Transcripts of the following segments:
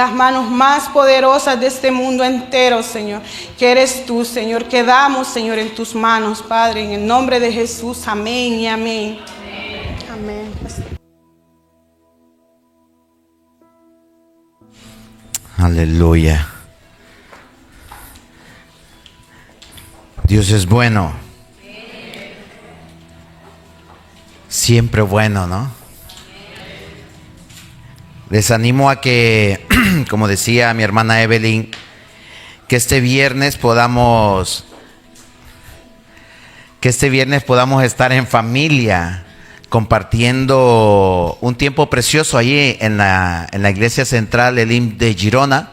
las manos más poderosas de este mundo entero, Señor, que eres tú, Señor. Quedamos, Señor, en tus manos, Padre, en el nombre de Jesús. Amén y amén. Amén. Aleluya. Dios es bueno. Siempre bueno, ¿no? Les animo a que, como decía mi hermana Evelyn, que este viernes podamos estar en familia, compartiendo un tiempo precioso allí en la iglesia central Elim de Girona.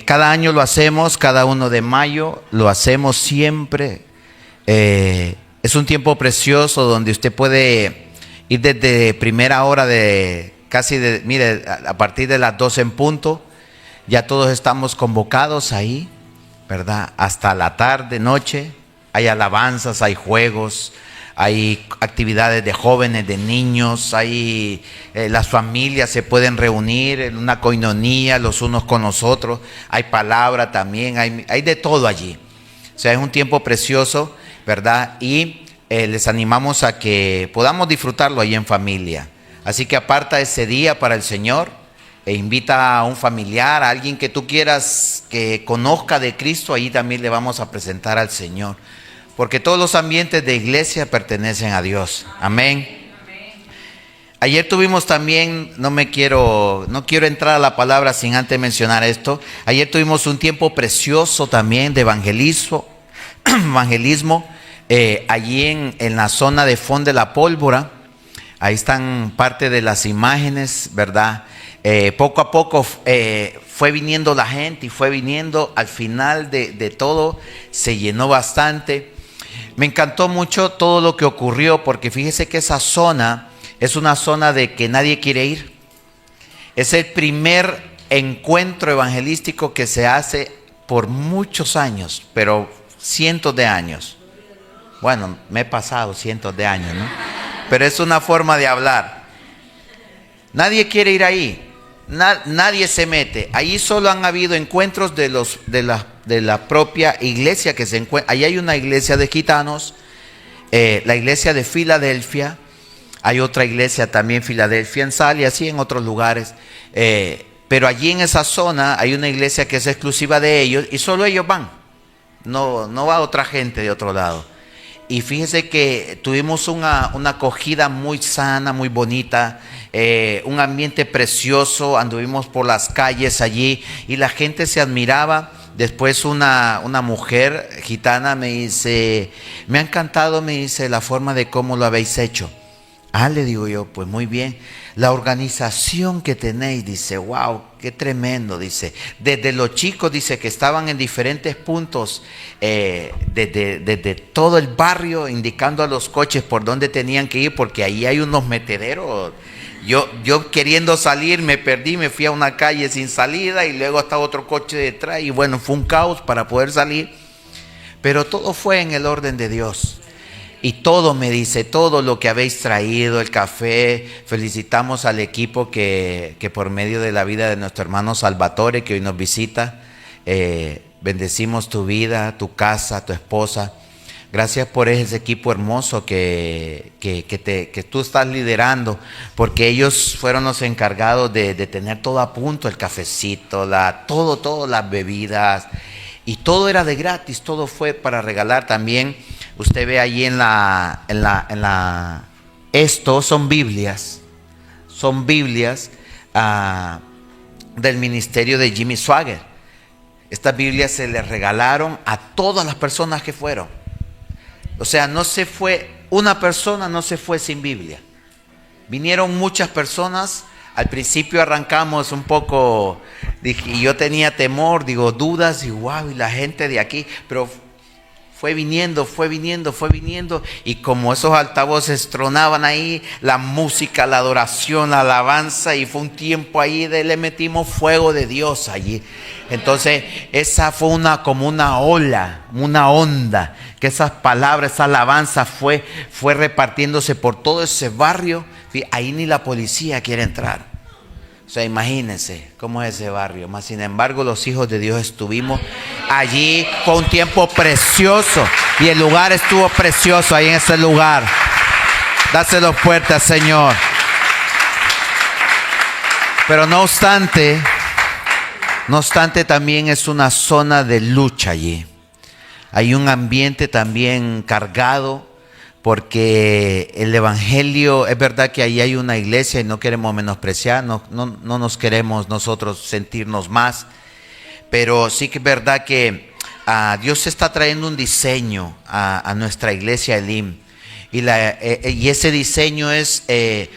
Cada año lo hacemos, cada 1 de mayo lo hacemos siempre. Es un tiempo precioso donde usted puede ir desde primera hora mire, a partir de las 12 en punto, ya todos estamos convocados ahí, ¿verdad? Hasta la tarde, noche, hay alabanzas, hay juegos, hay actividades de jóvenes, de niños, las familias se pueden reunir en una coinonía los unos con los otros, hay palabra también, hay de todo allí. O sea, es un tiempo precioso, ¿verdad? Y les animamos a que podamos disfrutarlo ahí en familia. Así que aparta ese día para el Señor e invita a un familiar, a alguien que tú quieras que conozca de Cristo, ahí también le vamos a presentar al Señor. Porque todos los ambientes de iglesia pertenecen a Dios. Amén. Ayer tuvimos también, no quiero entrar a la palabra sin antes mencionar esto. Ayer tuvimos un tiempo precioso también de evangelismo, allí en la zona de Font de la Pólvora. Ahí están parte de las imágenes, ¿verdad? Poco a poco fue viniendo la gente y fue viniendo. Al final de todo se llenó bastante. Me encantó mucho todo lo que ocurrió, porque fíjese que esa zona es una zona de que nadie quiere ir. Es el primer encuentro evangelístico que se hace por muchos años, pero cientos de años. Bueno, me he pasado cientos de años, ¿no? Pero es una forma de hablar. Nadie quiere ir ahí. Nadie se mete. Ahí solo han habido encuentros de la propia iglesia que se encuentra. Ahí hay una iglesia de gitanos, la iglesia de Filadelfia. Hay otra iglesia también, Filadelfia en Sal, y así en otros lugares. Pero allí en esa zona hay una iglesia que es exclusiva de ellos y solo ellos van. No va otra gente de otro lado. Y fíjese que tuvimos una acogida muy sana, muy bonita, un ambiente precioso. Anduvimos por las calles allí y la gente se admiraba. Después una mujer gitana me dice, me ha encantado, me dice, la forma de cómo lo habéis hecho. Le digo yo, pues muy bien. La organización que tenéis, dice, wow, qué tremendo, dice. Desde los chicos, dice, que estaban en diferentes puntos, desde todo el barrio, indicando a los coches por dónde tenían que ir, porque ahí hay unos metederos. Yo queriendo salir, me perdí, me fui a una calle sin salida y luego estaba otro coche detrás y bueno, fue un caos para poder salir. Pero todo fue en el orden de Dios. Y todo, me dice, todo lo que habéis traído, el café, felicitamos al equipo que por medio de la vida de nuestro hermano Salvatore, que hoy nos visita, bendecimos tu vida, tu casa, tu esposa. Gracias por ese equipo hermoso que tú estás liderando, porque ellos fueron los encargados de tener todo a punto, el cafecito, todo, las bebidas, y todo era de gratis, todo fue para regalar también. Usted ve allí esto son Biblias del ministerio de Jimmy Swaggart. Estas Biblias se les regalaron a todas las personas que fueron. O sea, una persona no se fue sin Biblia. Vinieron muchas personas. Al principio arrancamos un poco, y yo tenía temor, dudas, y wow, y la gente de aquí, pero fue viniendo, y como esos altavoces tronaban ahí, la música, la adoración, la alabanza, y fue un tiempo ahí le metimos fuego de Dios allí. Entonces, esa fue como una ola, una onda, que esas palabras, esa alabanza fue repartiéndose por todo ese barrio. Ahí ni la policía quiere entrar, O sea, imagínense cómo es ese barrio. Mas sin embargo, los hijos de Dios estuvimos allí. Fue un tiempo precioso. Y el lugar estuvo precioso ahí en ese lugar. Dáselo fuerte al Señor. Pero no obstante también es una zona de lucha allí. Hay un ambiente también cargado, porque el evangelio, es verdad que ahí hay una iglesia y no queremos menospreciar, no nos queremos nosotros sentirnos más, pero sí que es verdad que Dios está trayendo un diseño a nuestra iglesia Elim, y ese diseño es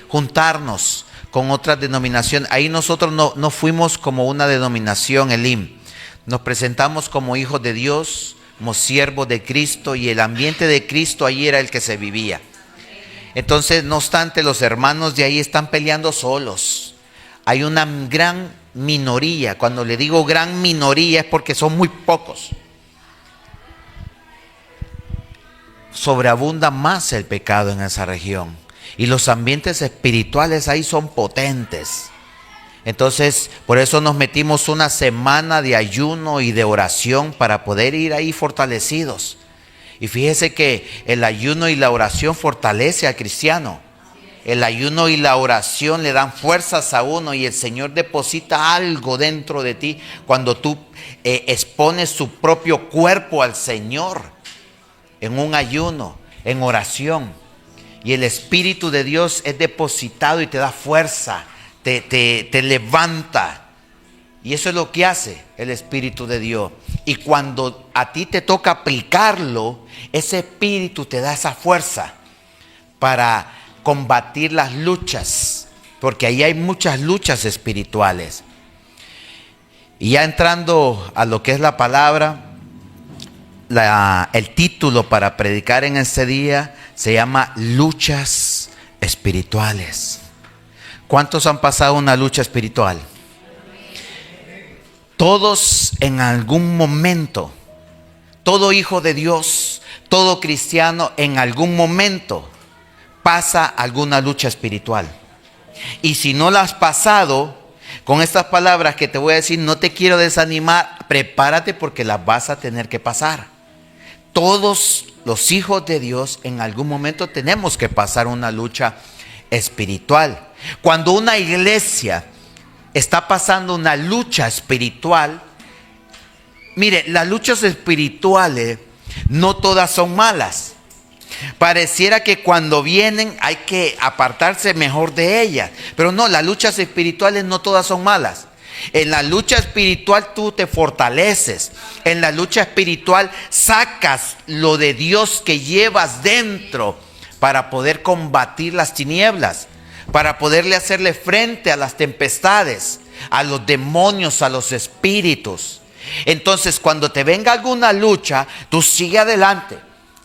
juntarnos con otras denominaciones. Ahí nosotros no fuimos como una denominación Elim, nos presentamos como hijos de Dios, como siervos de Cristo, y el ambiente de Cristo ahí era el que se vivía. Entonces, no obstante, los hermanos de ahí están peleando solos. Hay una gran minoría. Cuando le digo gran minoría es porque son muy pocos. Sobreabunda más el pecado en esa región, y los ambientes espirituales ahí son potentes. Entonces, por eso nos metimos una semana de ayuno y de oración para poder ir ahí fortalecidos. Y fíjese que el ayuno y la oración fortalece al cristiano. El ayuno y la oración le dan fuerzas a uno, y el Señor deposita algo dentro de ti cuando tú expones su propio cuerpo al Señor en un ayuno, en oración. Y el Espíritu de Dios es depositado y te da fuerza. Te levanta, y eso es lo que hace el Espíritu de Dios. Y cuando a ti te toca aplicarlo, ese Espíritu te da esa fuerza para combatir las luchas, porque ahí hay muchas luchas espirituales. Y ya entrando a lo que es la palabra, el título para predicar en este día se llama luchas espirituales. ¿Cuántos han pasado una lucha espiritual? Todos en algún momento, todo hijo de Dios, todo cristiano en algún momento pasa alguna lucha espiritual. Y si no la has pasado, con estas palabras que te voy a decir, no te quiero desanimar, prepárate porque las vas a tener que pasar. Todos los hijos de Dios en algún momento tenemos que pasar una lucha espiritual. Cuando una iglesia está pasando una lucha espiritual, mire, las luchas espirituales no todas son malas. Pareciera que cuando vienen hay que apartarse mejor de ellas, pero no, las luchas espirituales no todas son malas. En la lucha espiritual tú te fortaleces. En la lucha espiritual sacas lo de Dios que llevas dentro para poder combatir las tinieblas, para poderle hacerle frente a las tempestades, a los demonios, a los espíritus. Entonces, cuando te venga alguna lucha, tú sigue adelante.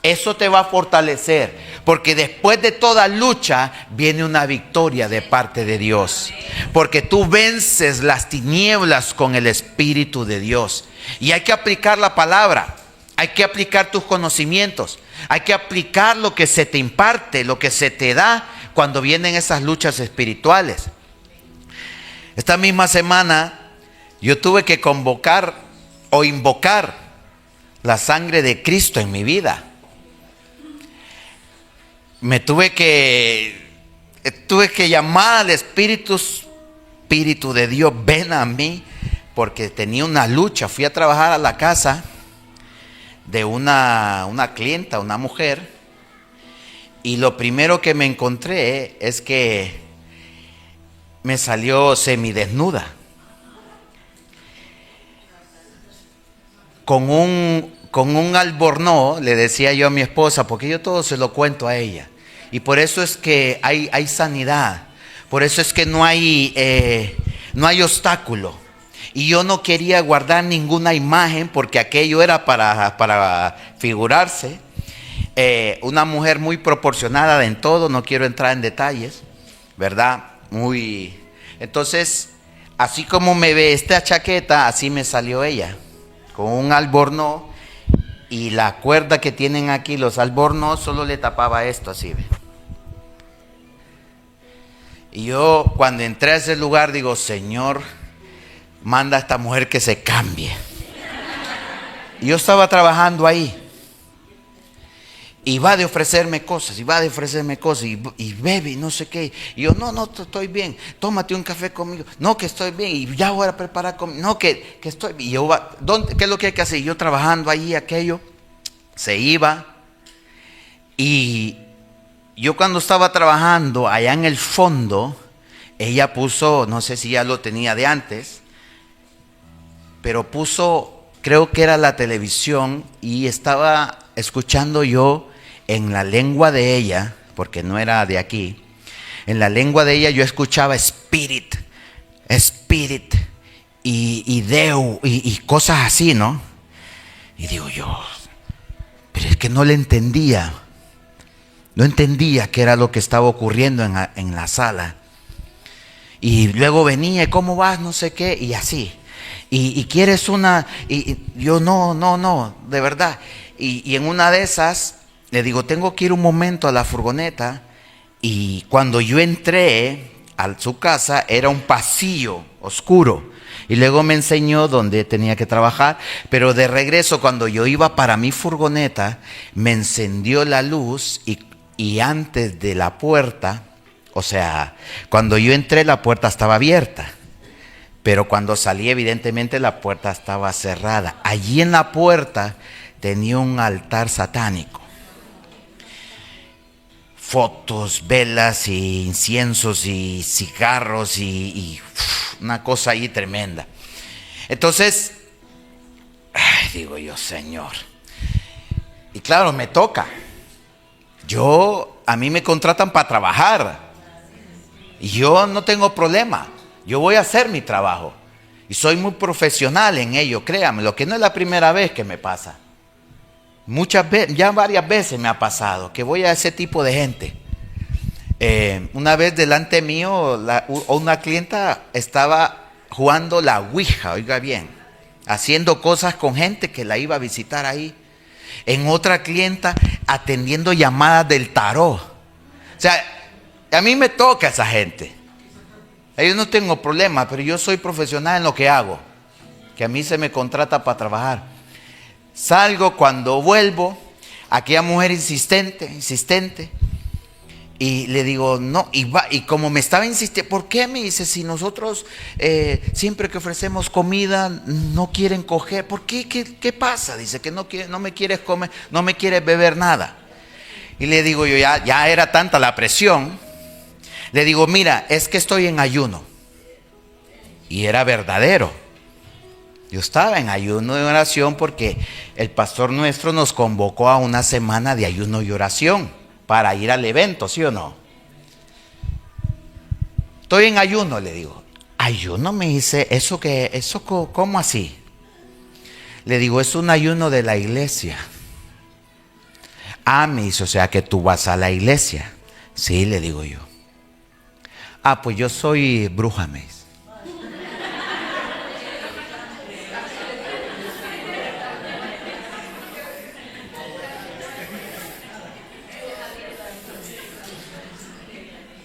Eso te va a fortalecer, porque después de toda lucha viene una victoria de parte de Dios, porque tú vences las tinieblas con el Espíritu de Dios. Y hay que aplicar la palabra, hay que aplicar tus conocimientos, hay que aplicar lo que se te imparte, lo que se te da cuando vienen esas luchas espirituales. Esta misma semana yo tuve que convocar o invocar la sangre de Cristo en mi vida. Tuve que llamar al Espíritu de Dios, ven a mí, porque tenía una lucha. Fui a trabajar a la casa de una clienta, una mujer, y lo primero que me encontré es que me salió semidesnuda, con un albornoz, le decía yo a mi esposa, porque yo todo se lo cuento a ella. Y por eso es que hay sanidad, por eso es que no hay obstáculo. Y yo no quería guardar ninguna imagen, porque aquello era para figurarse. Una mujer muy proporcionada en todo, no quiero entrar en detalles, ¿verdad? Entonces, así como me ve esta chaqueta, así me salió ella, con un albornoz, y la cuerda que tienen aquí los albornoz solo le tapaba esto, así ve. Y yo cuando entré a ese lugar digo, Señor, manda a esta mujer que se cambie. Y yo estaba trabajando ahí. Y va de ofrecerme cosas, y bebe, y no sé qué. Y yo, no, estoy bien, tómate un café conmigo. No, que estoy bien, y ya voy a preparar conmigo. No, que estoy bien. Y yo, ¿qué es lo que hay que hacer? Y yo trabajando ahí, aquello, se iba. Y yo cuando estaba trabajando allá en el fondo, ella puso, no sé si ya lo tenía de antes, pero puso, creo que era la televisión, y estaba escuchando yo en la lengua de ella, porque no era de aquí, en la lengua de ella yo escuchaba Spirit, y Deu, y cosas así, ¿no? Y digo yo, pero es que no le entendía. No entendía qué era lo que estaba ocurriendo en la sala. Y luego venía, ¿cómo vas? No sé qué, y así. Y quieres una, y yo no, de verdad. Y en una de esas, le digo, tengo que ir un momento a la furgoneta. Y cuando yo entré a su casa, era un pasillo oscuro. Y luego me enseñó dónde tenía que trabajar. Pero de regreso, cuando yo iba para mi furgoneta, me encendió la luz y antes de la puerta, o sea, cuando yo entré la puerta estaba abierta, pero cuando salí evidentemente la puerta estaba cerrada. Allí en la puerta tenía un altar satánico, fotos, velas y inciensos y cigarros y una cosa ahí tremenda. Entonces, digo yo, Señor, y claro, me toca. A mí me contratan para trabajar y yo no tengo problema. Yo voy a hacer mi trabajo y soy muy profesional en ello, créame, lo que no es la primera vez que me pasa. Muchas veces, ya varias veces me ha pasado que voy a ese tipo de gente. Una vez delante mío, una clienta estaba jugando la Ouija, oiga bien, haciendo cosas con gente que la iba a visitar ahí. En otra clienta atendiendo llamadas del tarot. O sea, a mí me toca esa gente. Yo no tengo problema, pero yo soy profesional en lo que hago, que a mí se me contrata para trabajar. Salgo, cuando vuelvo, aquella mujer insistente, y le digo, no, y como me estaba insistiendo, ¿por qué? Me dice, si nosotros siempre que ofrecemos comida no quieren coger, ¿por qué? ¿Qué pasa? Dice que no me quieres comer, no me quieres beber nada. Y le digo yo, ya era tanta la presión, le digo, mira, es que estoy en ayuno. Y era verdadero. Yo estaba en ayuno y oración porque el pastor nuestro nos convocó a una semana de ayuno y oración para ir al evento, ¿sí o no? Estoy en ayuno, le digo. Ayuno, me dice, eso ¿cómo así? Le digo, es un ayuno de la iglesia. Me dice, o sea que tú vas a la iglesia. Sí, le digo yo. Pues yo soy bruja, me dice.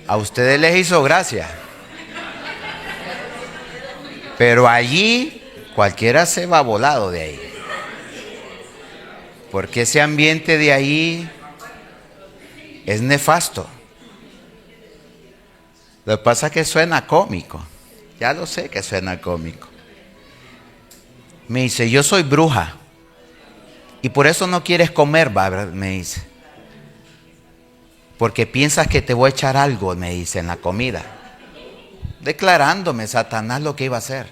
A ustedes les hizo gracia. Pero allí cualquiera se va volado de ahí. Porque ese ambiente de ahí es nefasto. Lo que pasa es que suena cómico. Ya lo sé que suena cómico. Me dice, yo soy bruja. Y por eso no quieres comer, me dice. Porque piensas que te voy a echar algo, me dice, en la comida. Declarándome Satanás lo que iba a hacer.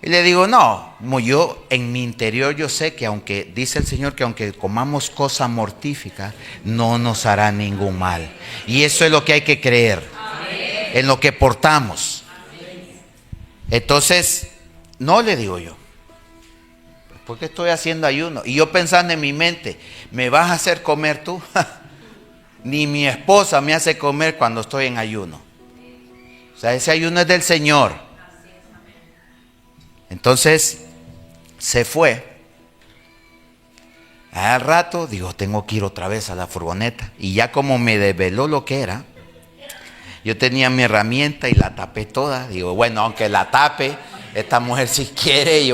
Y le digo, no, como yo en mi interior yo sé que aunque, dice el Señor, que aunque comamos cosa mortífica, no nos hará ningún mal. Y eso es lo que hay que creer. Amén. En lo que portamos. Amén. Entonces, no, le digo yo. ¿Por qué estoy haciendo ayuno? Y yo pensando en mi mente, ¿me vas a hacer comer tú? Ni mi esposa me hace comer cuando estoy en ayuno. O sea, ese ayuno es del Señor. Entonces, se fue. Al rato, digo, tengo que ir otra vez a la furgoneta. Y ya como me desveló lo que era, Yo tenía mi herramienta y la tapé toda. Digo, bueno, aunque la tape, esta mujer si quiere,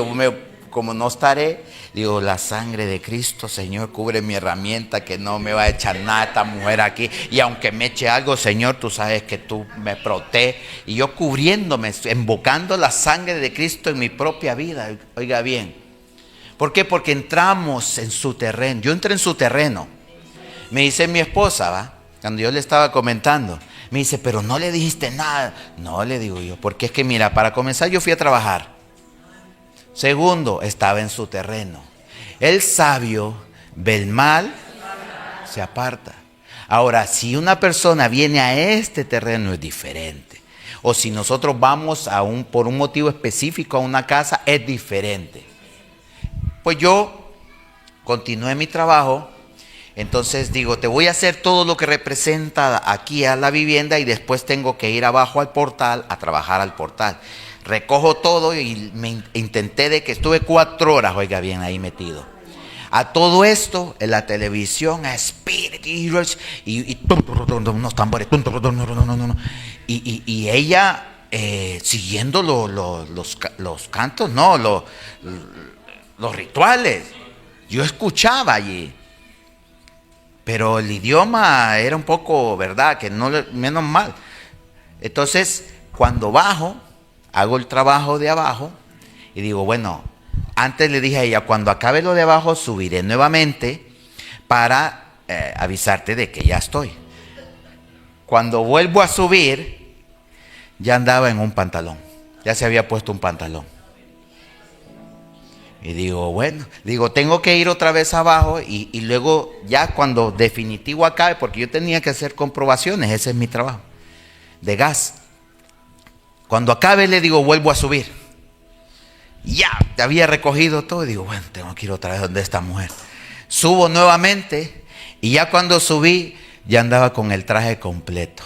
como no estaré, digo, la sangre de Cristo, Señor, cubre mi herramienta, que no me va a echar nada esta mujer aquí. Y aunque me eche algo, Señor, tú sabes que tú me proteges. Y yo cubriéndome, invocando la sangre de Cristo en mi propia vida. Oiga bien. ¿Por qué? Porque entramos en su terreno. Yo entré en su terreno. Me dice mi esposa, ¿va? Cuando yo le estaba comentando, me dice, pero no le dijiste nada. No, le digo yo, porque es que mira, para comenzar yo fui a trabajar. Segundo, estaba en su terreno. El sabio ve el mal, se aparta. Ahora, si una persona viene a este terreno es diferente. O si nosotros vamos por un motivo específico a una casa, es diferente. Pues yo continué mi trabajo. Entonces digo, te voy a hacer todo lo que representa aquí a la vivienda y después tengo que ir abajo al portal a trabajar al portal. Recojo todo y me intenté de que estuve 4 horas, oiga bien, ahí metido. A todo esto, en la televisión, a Spirit y unos tambores. Y ella siguiendo los cantos, no, los rituales. Yo escuchaba allí. Pero el idioma era un poco, ¿verdad? Que no, menos mal. Entonces, cuando bajo, hago el trabajo de abajo y digo, bueno, antes le dije a ella, cuando acabe lo de abajo, subiré nuevamente para avisarte de que ya estoy. Cuando vuelvo a subir, ya andaba en un pantalón. Ya se había puesto un pantalón. Y digo, bueno, tengo que ir otra vez abajo y luego ya cuando definitivo acabe, porque yo tenía que hacer comprobaciones, ese es mi trabajo, de gas. Cuando acabe le digo, vuelvo a subir. Ya, había recogido todo y digo, bueno, tengo que ir otra vez donde esta mujer. Subo nuevamente y ya cuando subí, ya andaba con el traje completo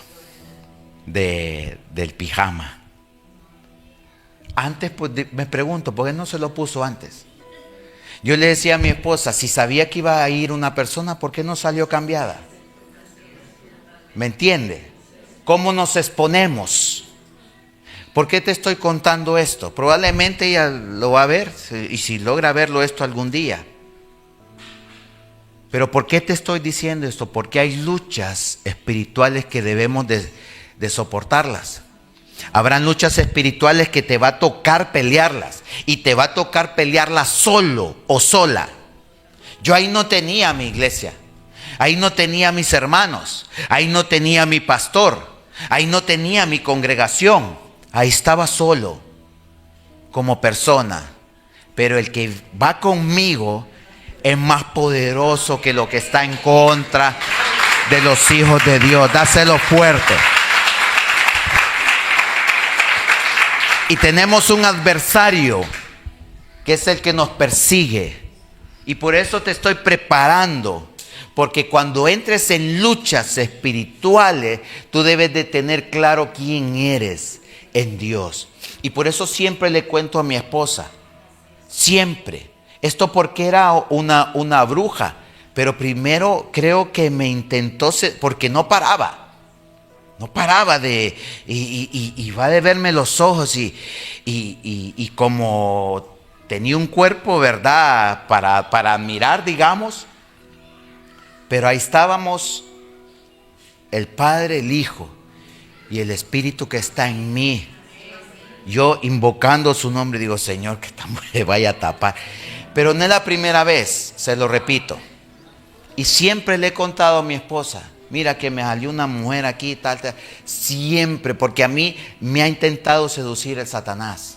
del pijama. Antes, pues me pregunto, ¿por qué no se lo puso antes? Yo le decía a mi esposa, si sabía que iba a ir una persona, ¿por qué no salió cambiada? ¿Me entiende? ¿Cómo nos exponemos? ¿Por qué te estoy contando esto? Probablemente ella lo va a ver, y si logra verlo esto algún día. Pero ¿por qué te estoy diciendo esto? Porque hay luchas espirituales que debemos de soportarlas. Habrán luchas espirituales que te va a tocar pelearlas y te va a tocar pelearlas solo o sola. Yo ahí no tenía a mi iglesia, ahí no tenía a mis hermanos, ahí no tenía a mi pastor, ahí no tenía a mi congregación, ahí estaba solo como persona. Pero el que va conmigo es más poderoso que lo que está en contra de los hijos de Dios. Dáselo fuerte. Y tenemos un adversario que es el que nos persigue. Y por eso te estoy preparando. Porque cuando entres en luchas espirituales, tú debes de tener claro quién eres en Dios. Y por eso siempre le cuento a mi esposa. Siempre. Esto porque era una bruja. Pero primero creo que me intentó, porque no paraba. No paraba y va de verme los ojos y como tenía un cuerpo, ¿verdad? Para admirar, digamos. Pero ahí estábamos el Padre, el Hijo y el Espíritu que está en mí. Yo invocando su nombre digo, Señor, que esta mujer vaya a tapar. Pero no es la primera vez, se lo repito. Y siempre le he contado a mi esposa. Mira que me salió una mujer aquí, tal. Siempre, porque a mí me ha intentado seducir el Satanás.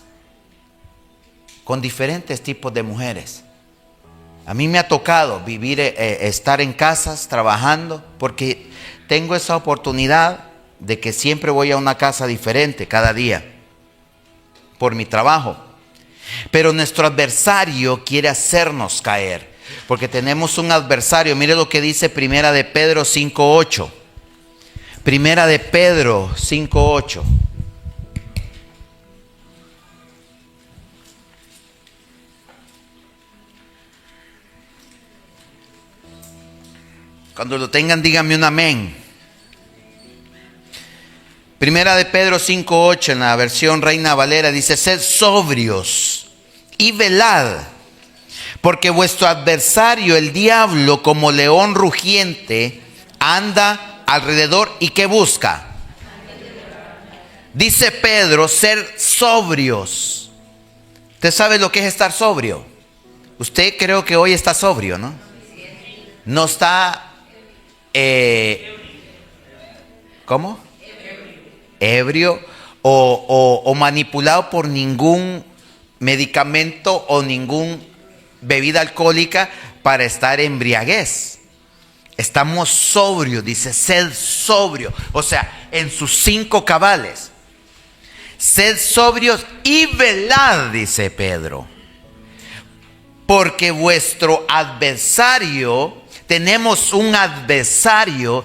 Con diferentes tipos de mujeres. A mí me ha tocado vivir, estar en casas, trabajando, porque tengo esa oportunidad de que siempre voy a una casa diferente cada día. Por mi trabajo. Pero nuestro adversario quiere hacernos caer. Porque tenemos un adversario. Mire lo que dice Primera de Pedro 5:8. Primera de Pedro 5:8. Cuando lo tengan, díganme un amén. Primera de Pedro 5:8 en la versión Reina Valera dice: sed sobrios y velad, porque vuestro adversario el diablo, como león rugiente, anda alrededor y ¿qué busca? Dice Pedro, ser sobrios. ¿Usted sabe lo que es estar sobrio? Usted creo que hoy está sobrio, ¿no? No está, ¿cómo? Ebrio o manipulado por ningún medicamento o ninguna bebida alcohólica para estar embriaguez. Estamos sobrios, dice, sed sobrio, o sea, en sus 5 cabales. Sed sobrios y velad, dice Pedro, porque vuestro adversario, tenemos un adversario,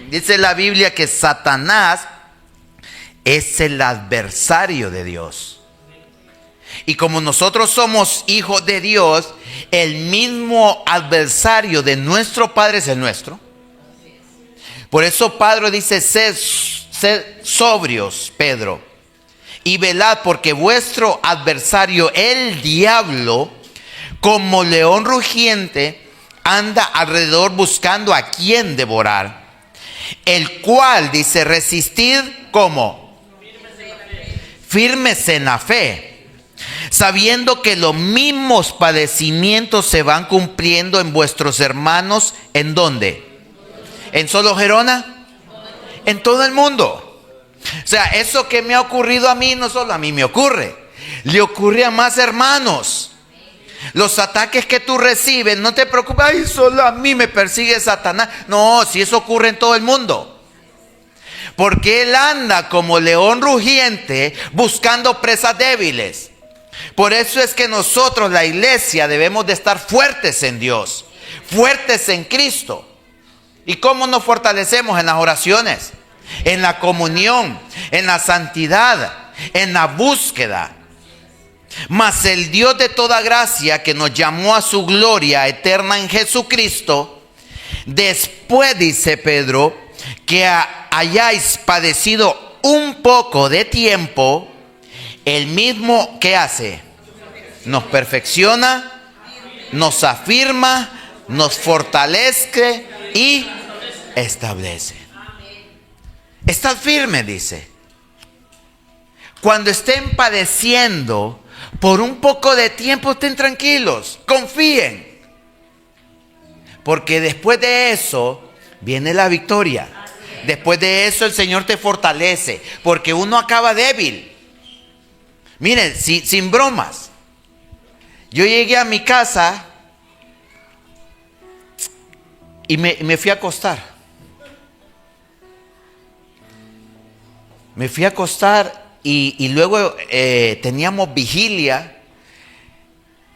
dice la Biblia que Satanás es el adversario de Dios. Y como nosotros somos hijos de Dios, el mismo adversario de nuestro Padre es el nuestro. Por eso Pedro dice, sed sobrios, Pedro, y velad, porque vuestro adversario, el diablo, como león rugiente, anda alrededor buscando a quien devorar. El cual, dice, resistid, ¿cómo? Firmes en la fe, sabiendo que los mismos padecimientos se van cumpliendo en vuestros hermanos. ¿En dónde? ¿En solo Gerona? En todo el mundo. O sea, eso que me ha ocurrido a mí, no solo a mí me ocurre, le ocurre a más hermanos. Los ataques que tú recibes, no te preocupes, ay, solo a mí me persigue Satanás. No, si eso ocurre en todo el mundo. Porque él anda como león rugiente buscando presas débiles. Por eso es que nosotros, la iglesia, debemos de estar fuertes en Dios, fuertes en Cristo. ¿Y cómo nos fortalecemos? En las oraciones, en la comunión, en la santidad, en la búsqueda. Mas el Dios de toda gracia, que nos llamó a su gloria eterna en Jesucristo, después, dice Pedro, que hayáis padecido un poco de tiempo, el mismo, ¿qué hace? Nos perfecciona, nos afirma, nos fortalece y establece. Estad firme, dice. Cuando estén padeciendo por un poco de tiempo, estén tranquilos, confíen. Porque después de eso viene la victoria. Después de eso el Señor te fortalece. Porque uno acaba débil. Miren, sin bromas. Yo llegué a mi casa y me fui a acostar. Me fui a acostar y luego teníamos vigilia.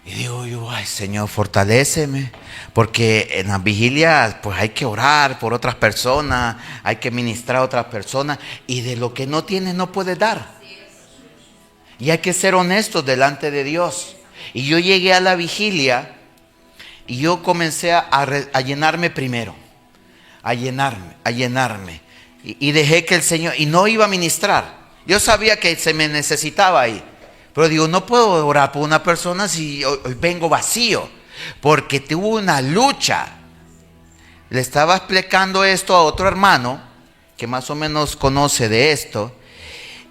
Y digo yo, ay Señor, fortaléceme. Porque en las vigilias pues hay que orar por otras personas, hay que ministrar a otras personas. Y de lo que no tienes no puedes dar. Y hay que ser honestos delante de Dios. Y yo llegué a la vigilia y yo comencé a llenarme primero. A llenarme. Y dejé que el Señor, y no iba a ministrar. Yo sabía que se me necesitaba ahí. Pero digo, no puedo orar por una persona si hoy vengo vacío. Porque tuvo una lucha. Le estaba explicando esto a otro hermano que más o menos conoce de esto.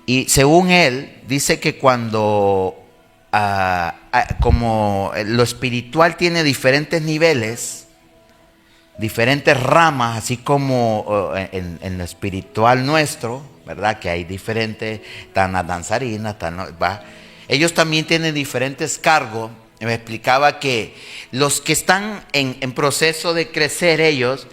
Y según él, dice que cuando, como lo espiritual tiene diferentes niveles, diferentes ramas, así como en lo espiritual nuestro, ¿verdad? Que hay diferentes, están las danzarinas, ellos también tienen diferentes cargos. Me explicaba que los que están en proceso de crecer ellos,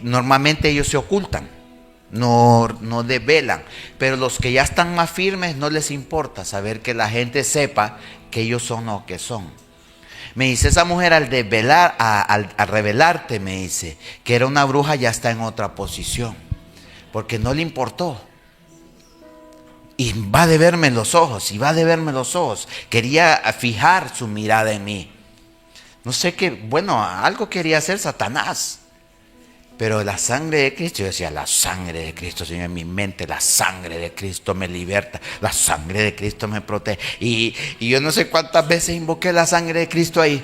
normalmente ellos se ocultan. No develan, pero los que ya están más firmes no les importa saber que la gente sepa que ellos son lo que son. Me dice esa mujer al develar, al revelarte, me dice que era una bruja, ya está en otra posición, porque no le importó. Y va de verme en los ojos, quería fijar su mirada en mí. No sé qué, bueno, algo quería hacer Satanás. Pero la sangre de Cristo, yo decía, la sangre de Cristo, Señor, en mi mente, la sangre de Cristo me liberta, la sangre de Cristo me protege. Y yo no sé cuántas veces invoqué la sangre de Cristo ahí,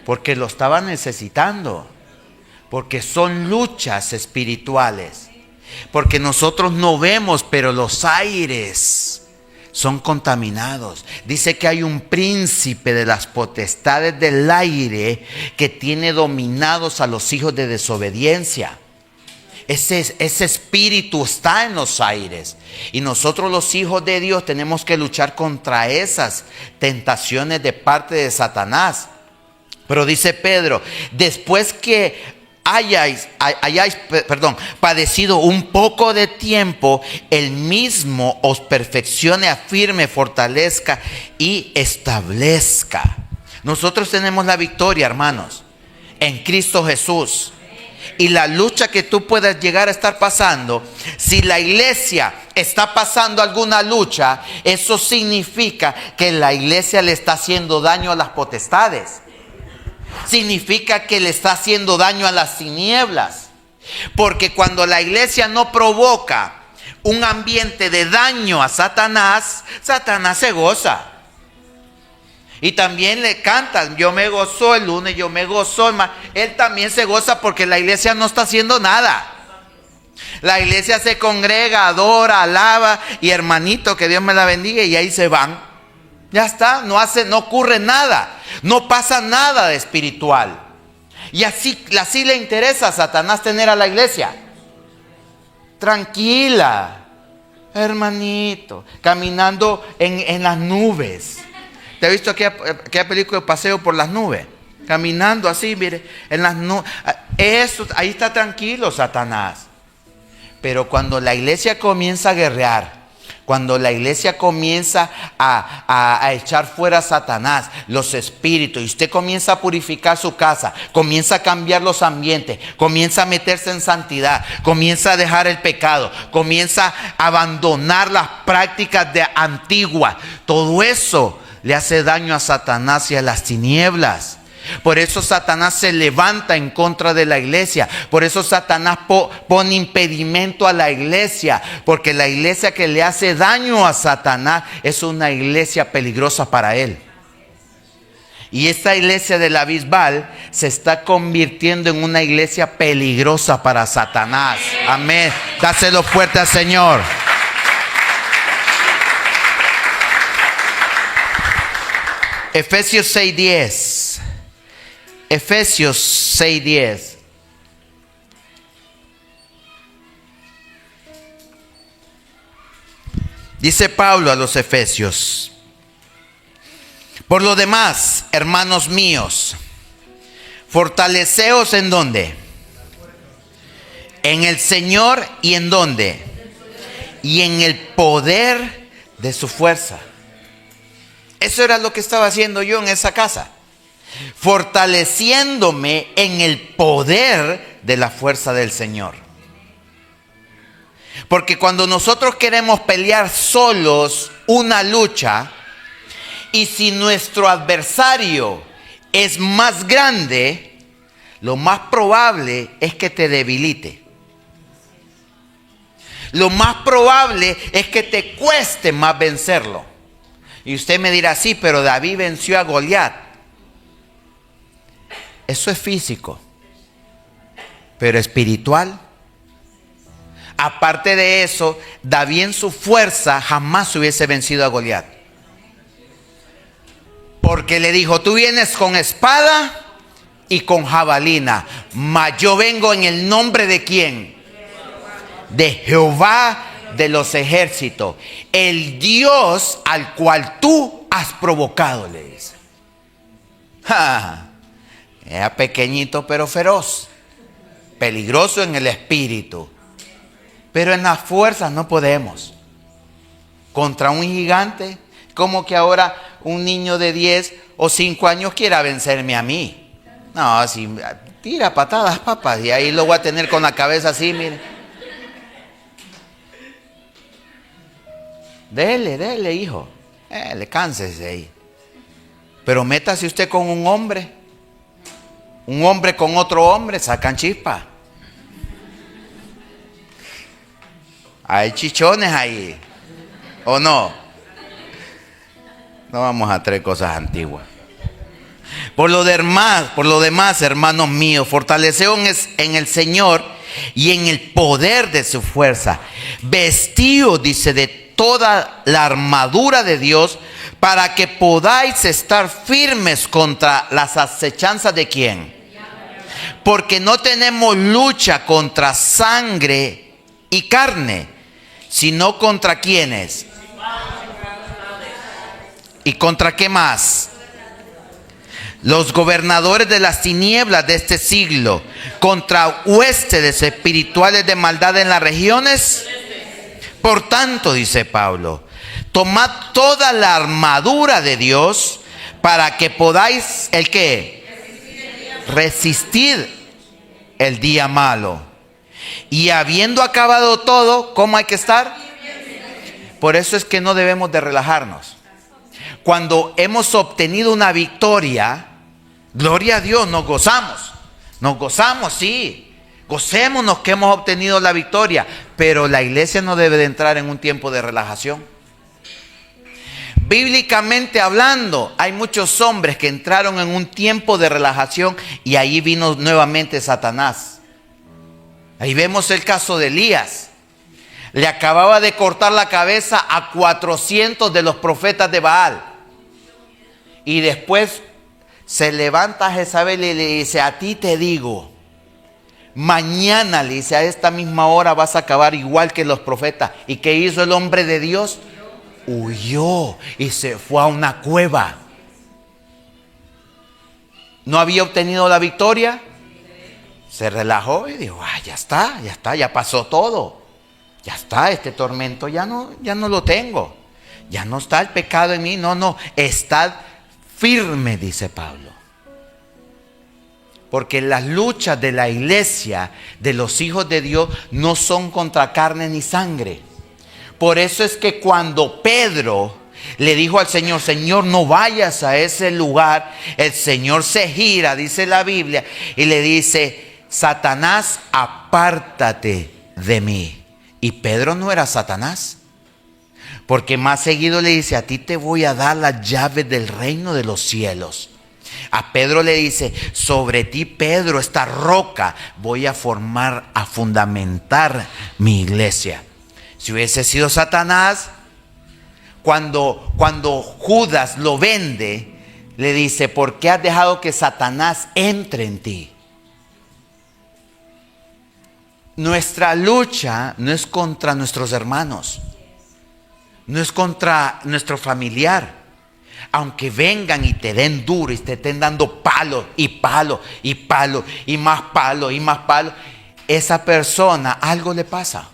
porque lo estaba necesitando, porque son luchas espirituales, porque nosotros no vemos, pero los aires son contaminados. Dice que hay un príncipe de las potestades del aire que tiene dominados a los hijos de desobediencia. Ese espíritu está en los aires. Y nosotros los hijos de Dios tenemos que luchar contra esas tentaciones de parte de Satanás. Pero dice Pedro, después que hayáis padecido un poco de tiempo, Él mismo os perfeccione, afirme, fortalezca y establezca. Nosotros tenemos la victoria, hermanos, en Cristo Jesús. Y la lucha que tú puedas llegar a estar pasando, si la iglesia está pasando alguna lucha, eso significa que la iglesia le está haciendo daño a las potestades. Significa que le está haciendo daño a las tinieblas. Porque cuando la iglesia no provoca un ambiente de daño a Satanás, Satanás se goza. Y también le cantan, yo me gozo el lunes, yo me gozo el martes. Él también se goza porque la iglesia no está haciendo nada. La iglesia se congrega, adora, alaba y hermanito, que Dios me la bendiga, y ahí se van. Ya está, no ocurre nada, no pasa nada de espiritual. Y así le interesa a Satanás tener a la iglesia tranquila, hermanito, caminando en las nubes. ¿Te has visto aquella película de Paseo por las Nubes? Caminando así, mire, en las nubes. Eso, ahí está tranquilo Satanás. Pero cuando la iglesia comienza a guerrear, cuando la iglesia comienza a echar fuera a Satanás, los espíritus, y usted comienza a purificar su casa, comienza a cambiar los ambientes, comienza a meterse en santidad, comienza a dejar el pecado, comienza a abandonar las prácticas antiguas, todo eso le hace daño a Satanás y a las tinieblas. Por eso Satanás se levanta en contra de la iglesia. Por eso Satanás pone impedimento a la iglesia. Porque la iglesia que le hace daño a Satanás es una iglesia peligrosa para él. Y esta iglesia de la Bisbal se está convirtiendo en una iglesia peligrosa para Satanás. Amén. Dáselo fuerte al Señor. Efesios 6:10. Efesios 6:10. Dice Pablo a los Efesios: por lo demás, hermanos míos, fortaleceos ¿en dónde? En el Señor. ¿Y en dónde? Y en el poder de su fuerza. Eso era lo que estaba haciendo yo en esa casa, fortaleciéndome en el poder de la fuerza del Señor. Porque cuando nosotros queremos pelear solos una lucha, y si nuestro adversario es más grande, lo más probable es que te debilite. Lo más probable es que te cueste más vencerlo. Y usted me dirá, sí, pero David venció a Goliat. Eso es físico, pero espiritual. Aparte de eso, David en su fuerza jamás hubiese vencido a Goliat. Porque le dijo, tú vienes con espada y con jabalina, mas yo vengo en el nombre de ¿quién? De Jehová de los ejércitos, el Dios al cual tú has provocado, le dice. Era pequeñito pero feroz, peligroso en el espíritu, pero en las fuerzas no podemos. Contra un gigante, como que ahora un niño de 10 o 5 años quiera vencerme a mí. No, si tira patadas, papá, y ahí lo voy a tener con la cabeza así, mire. Dele, hijo. Le cánsese ahí. Pero métase usted con un hombre con otro hombre, sacan chispa. Hay chichones ahí. ¿O no? No vamos a traer cosas antiguas. Por lo demás, hermanos míos, fortaleceos en el Señor y en el poder de su fuerza. Vestíos, dice, de toda la armadura de Dios, para que podáis estar firmes contra las acechanzas de ¿quién? Porque no tenemos lucha contra sangre y carne, sino contra ¿quiénes? ¿Y contra qué más? Los gobernadores de las tinieblas de este siglo, contra huestes espirituales de maldad en las regiones. Por tanto, dice Pablo, tomad toda la armadura de Dios para que podáis, ¿el qué? Resistir el día malo. Y habiendo acabado todo, ¿cómo hay que estar? Por eso es que no debemos de relajarnos. Cuando hemos obtenido una victoria, gloria a Dios, nos gozamos, sí, gocémonos que hemos obtenido la victoria, pero la iglesia no debe de entrar en un tiempo de relajación. Bíblicamente hablando, hay muchos hombres que entraron en un tiempo de relajación y ahí vino nuevamente Satanás. Ahí vemos el caso de Elías. Le acababa de cortar la cabeza a 400 de los profetas de Baal. Y después se levanta Jezabel y le dice, a ti te digo, mañana, le dice, a esta misma hora vas a acabar igual que los profetas. ¿Y qué hizo el hombre de Dios? Huyó y se fue a una cueva. ¿No había obtenido la victoria? Se relajó y dijo, ya está, ya pasó todo. Ya está, este tormento ya no lo tengo. Ya no está el pecado en mí. No, estad firme, dice Pablo. Porque las luchas de la iglesia, de los hijos de Dios, no son contra carne ni sangre. Por eso es que cuando Pedro le dijo al Señor, Señor, no vayas a ese lugar, el Señor se gira, dice la Biblia, y le dice, Satanás, apártate de mí. Y Pedro no era Satanás. Porque más seguido le dice, a ti te voy a dar las llaves del reino de los cielos. A Pedro le dice, sobre ti, Pedro, esta roca, voy a fundamentar mi iglesia. Si hubiese sido Satanás, cuando Judas lo vende, le dice, ¿por qué has dejado que Satanás entre en ti? Nuestra lucha no es contra nuestros hermanos. No es contra nuestro familiar. Aunque vengan y te den duro y te estén dando palo y palo y palo y más palo y más palo, esa persona algo le pasa.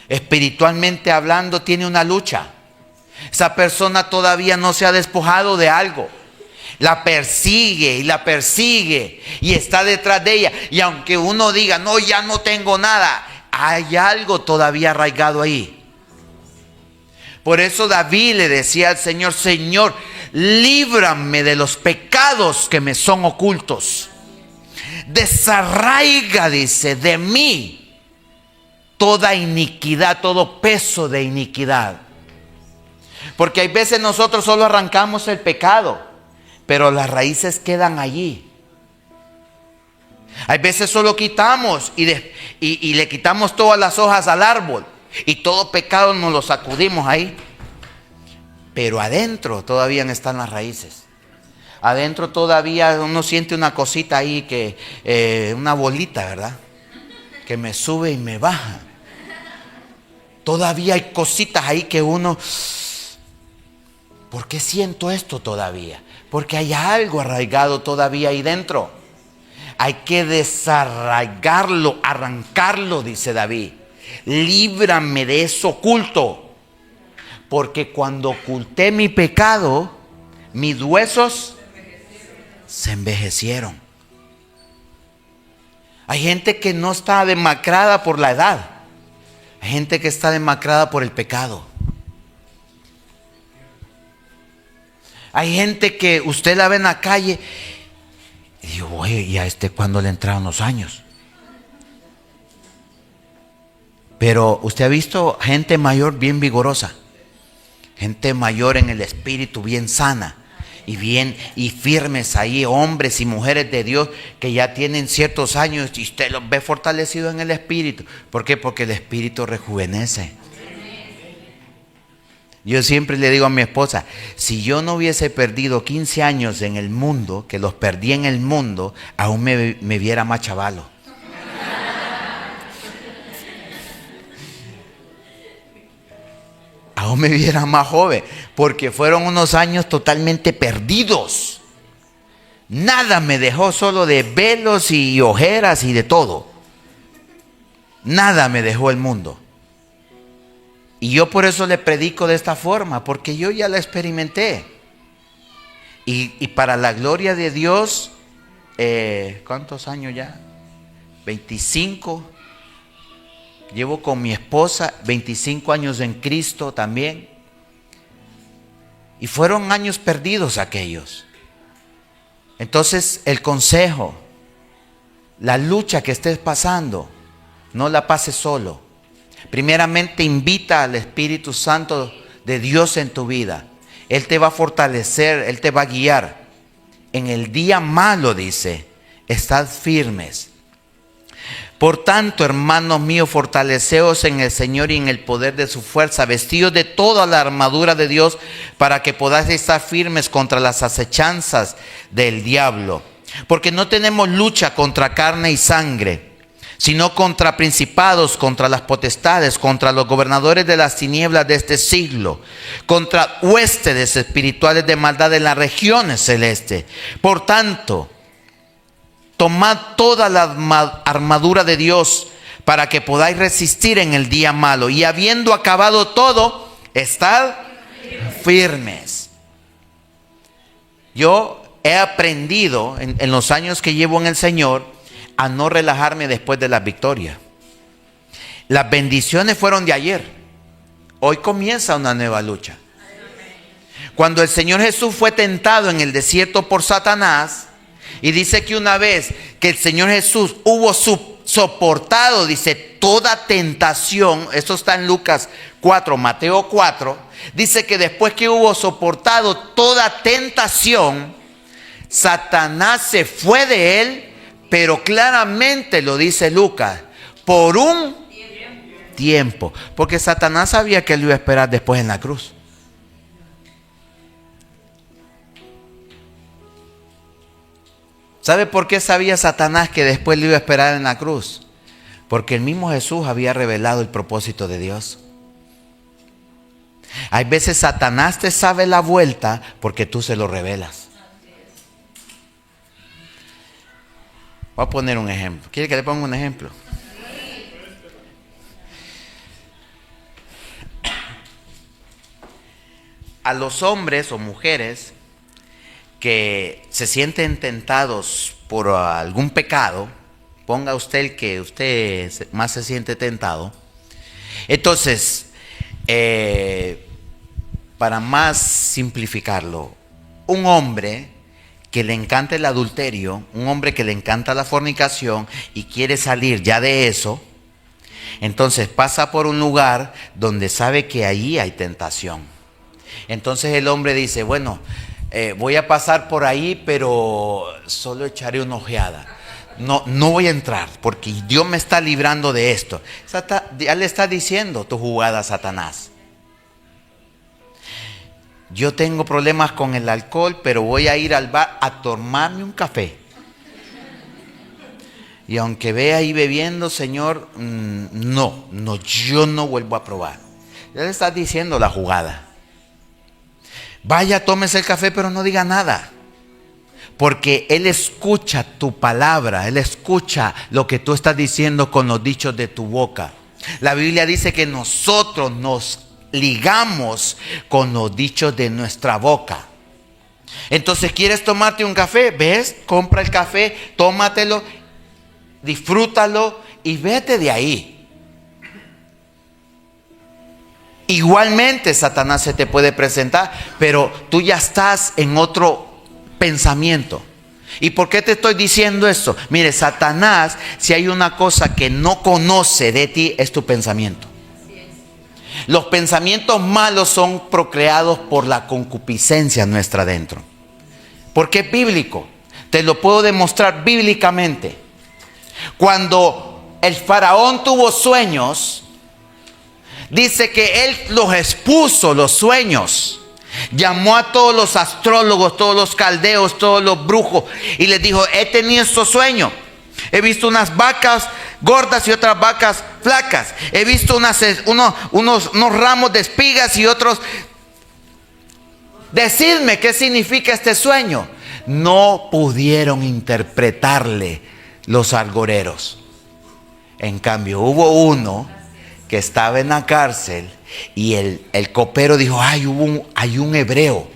Espiritualmente hablando tiene una lucha. Esa persona todavía no se ha despojado de algo. La persigue y está detrás de ella. Y aunque uno diga, no, ya no tengo nada, hay algo todavía arraigado ahí. Por eso David le decía al Señor, Señor, líbrame de los pecados que me son ocultos. Desarraiga, dice, de mí toda iniquidad, todo peso de iniquidad. Porque hay veces nosotros solo arrancamos el pecado, pero las raíces quedan allí. Hay veces solo quitamos y le quitamos todas las hojas al árbol. Y todo pecado nos lo sacudimos ahí. Pero adentro todavía están las raíces. Adentro todavía uno siente una cosita ahí, una bolita, ¿verdad? Que me sube y me baja. Todavía hay cositas ahí que uno... ¿Por qué siento esto todavía? Porque hay algo arraigado todavía ahí dentro. Hay que desarraigarlo, arrancarlo, dice David. Líbrame de eso oculto, porque cuando oculté mi pecado, mis huesos se envejecieron. Hay gente que no está demacrada por la edad, hay gente que está demacrada por el pecado. Hay gente que usted la ve en la calle y digo, oye, ¿y a este cuándo le entraron los años? Pero usted ha visto gente mayor bien vigorosa, gente mayor en el espíritu bien sana y bien y firmes ahí, hombres y mujeres de Dios que ya tienen ciertos años y usted los ve fortalecidos en el espíritu. ¿Por qué? Porque el espíritu rejuvenece. Yo siempre le digo a mi esposa, si yo no hubiese perdido 15 años en el mundo, que los perdí en el mundo, aún me viera más chavalo. Aún me viera más joven, porque fueron unos años totalmente perdidos. Nada me dejó, solo de velos y ojeras y de todo. Nada me dejó el mundo. Y yo por eso le predico de esta forma, porque yo ya la experimenté. Y para la gloria de Dios, ¿cuántos años ya? 25. Llevo con mi esposa 25 años en Cristo también. Y fueron años perdidos aquellos. Entonces el consejo, la lucha que estés pasando, no la pases solo. Primeramente invita al Espíritu Santo de Dios en tu vida. Él te va a fortalecer, Él te va a guiar. En el día malo, dice, estad firmes. Por tanto, hermanos míos, fortaleceos en el Señor y en el poder de su fuerza, vestidos de toda la armadura de Dios, para que podáis estar firmes contra las acechanzas del diablo. Porque no tenemos lucha contra carne y sangre, sino contra principados, contra las potestades, contra los gobernadores de las tinieblas de este siglo, contra huestes espirituales de maldad en las regiones celestes. Por tanto, tomad toda la armadura de Dios para que podáis resistir en el día malo, y habiendo acabado todo, estad firmes. Yo he aprendido en los años que llevo en el Señor a no relajarme después de la victoria. Las bendiciones fueron de ayer. Hoy comienza una nueva lucha. Cuando el Señor Jesús fue tentado en el desierto por Satanás, y dice que una vez que el Señor Jesús hubo soportado, dice, toda tentación, esto está en Lucas 4, Mateo 4, dice que después que hubo soportado toda tentación, Satanás se fue de él, pero claramente lo dice Lucas, por un tiempo, porque Satanás sabía que él iba a esperar después en la cruz. ¿Sabe por qué sabía Satanás que después le iba a esperar en la cruz? Porque el mismo Jesús había revelado el propósito de Dios. Hay veces Satanás te sabe la vuelta porque tú se lo revelas. Voy a poner un ejemplo. ¿Quiere que le ponga un ejemplo? A los hombres o mujeres que se sienten tentados por algún pecado, ponga usted el que usted más se siente tentado. Entonces, para más simplificarlo, un hombre que le encanta el adulterio, un hombre que le encanta la fornicación y quiere salir ya de eso, entonces pasa por un lugar donde sabe que ahí hay tentación. Entonces el hombre dice, bueno, voy a pasar por ahí, pero solo echaré una ojeada. No voy a entrar, porque Dios me está librando de esto. Ya le está diciendo tu jugada, Satanás. Yo tengo problemas con el alcohol, pero voy a ir al bar a tomarme un café. Y aunque vea ahí bebiendo, Señor, yo no vuelvo a probar. Ya le está diciendo la jugada. Vaya, tómese el café, pero no diga nada. Porque Él escucha tu palabra, Él escucha lo que tú estás diciendo con los dichos de tu boca. La Biblia dice que nosotros nos ligamos con los dichos de nuestra boca. Entonces, ¿quieres tomarte un café? ¿Ves? Compra el café, tómatelo, disfrútalo y vete de ahí. Igualmente Satanás se te puede presentar, pero tú ya estás en otro pensamiento. ¿Y por qué te estoy diciendo esto? Mire, Satanás, si hay una cosa que no conoce de ti, es tu pensamiento. Los pensamientos malos son procreados por la concupiscencia nuestra dentro. Porque es bíblico. Te lo puedo demostrar bíblicamente. Cuando el faraón tuvo sueños, dice que él los expuso, los sueños. Llamó a todos los astrólogos, todos los caldeos, todos los brujos, y les dijo: he tenido estos sueños. He visto unas vacas gordas y otras vacas flacas. He visto unos ramos de espigas y otros. Decidme qué significa este sueño. No pudieron interpretarle los algoreros. En cambio, hubo uno que estaba en la cárcel y el copero dijo: hay un hebreo.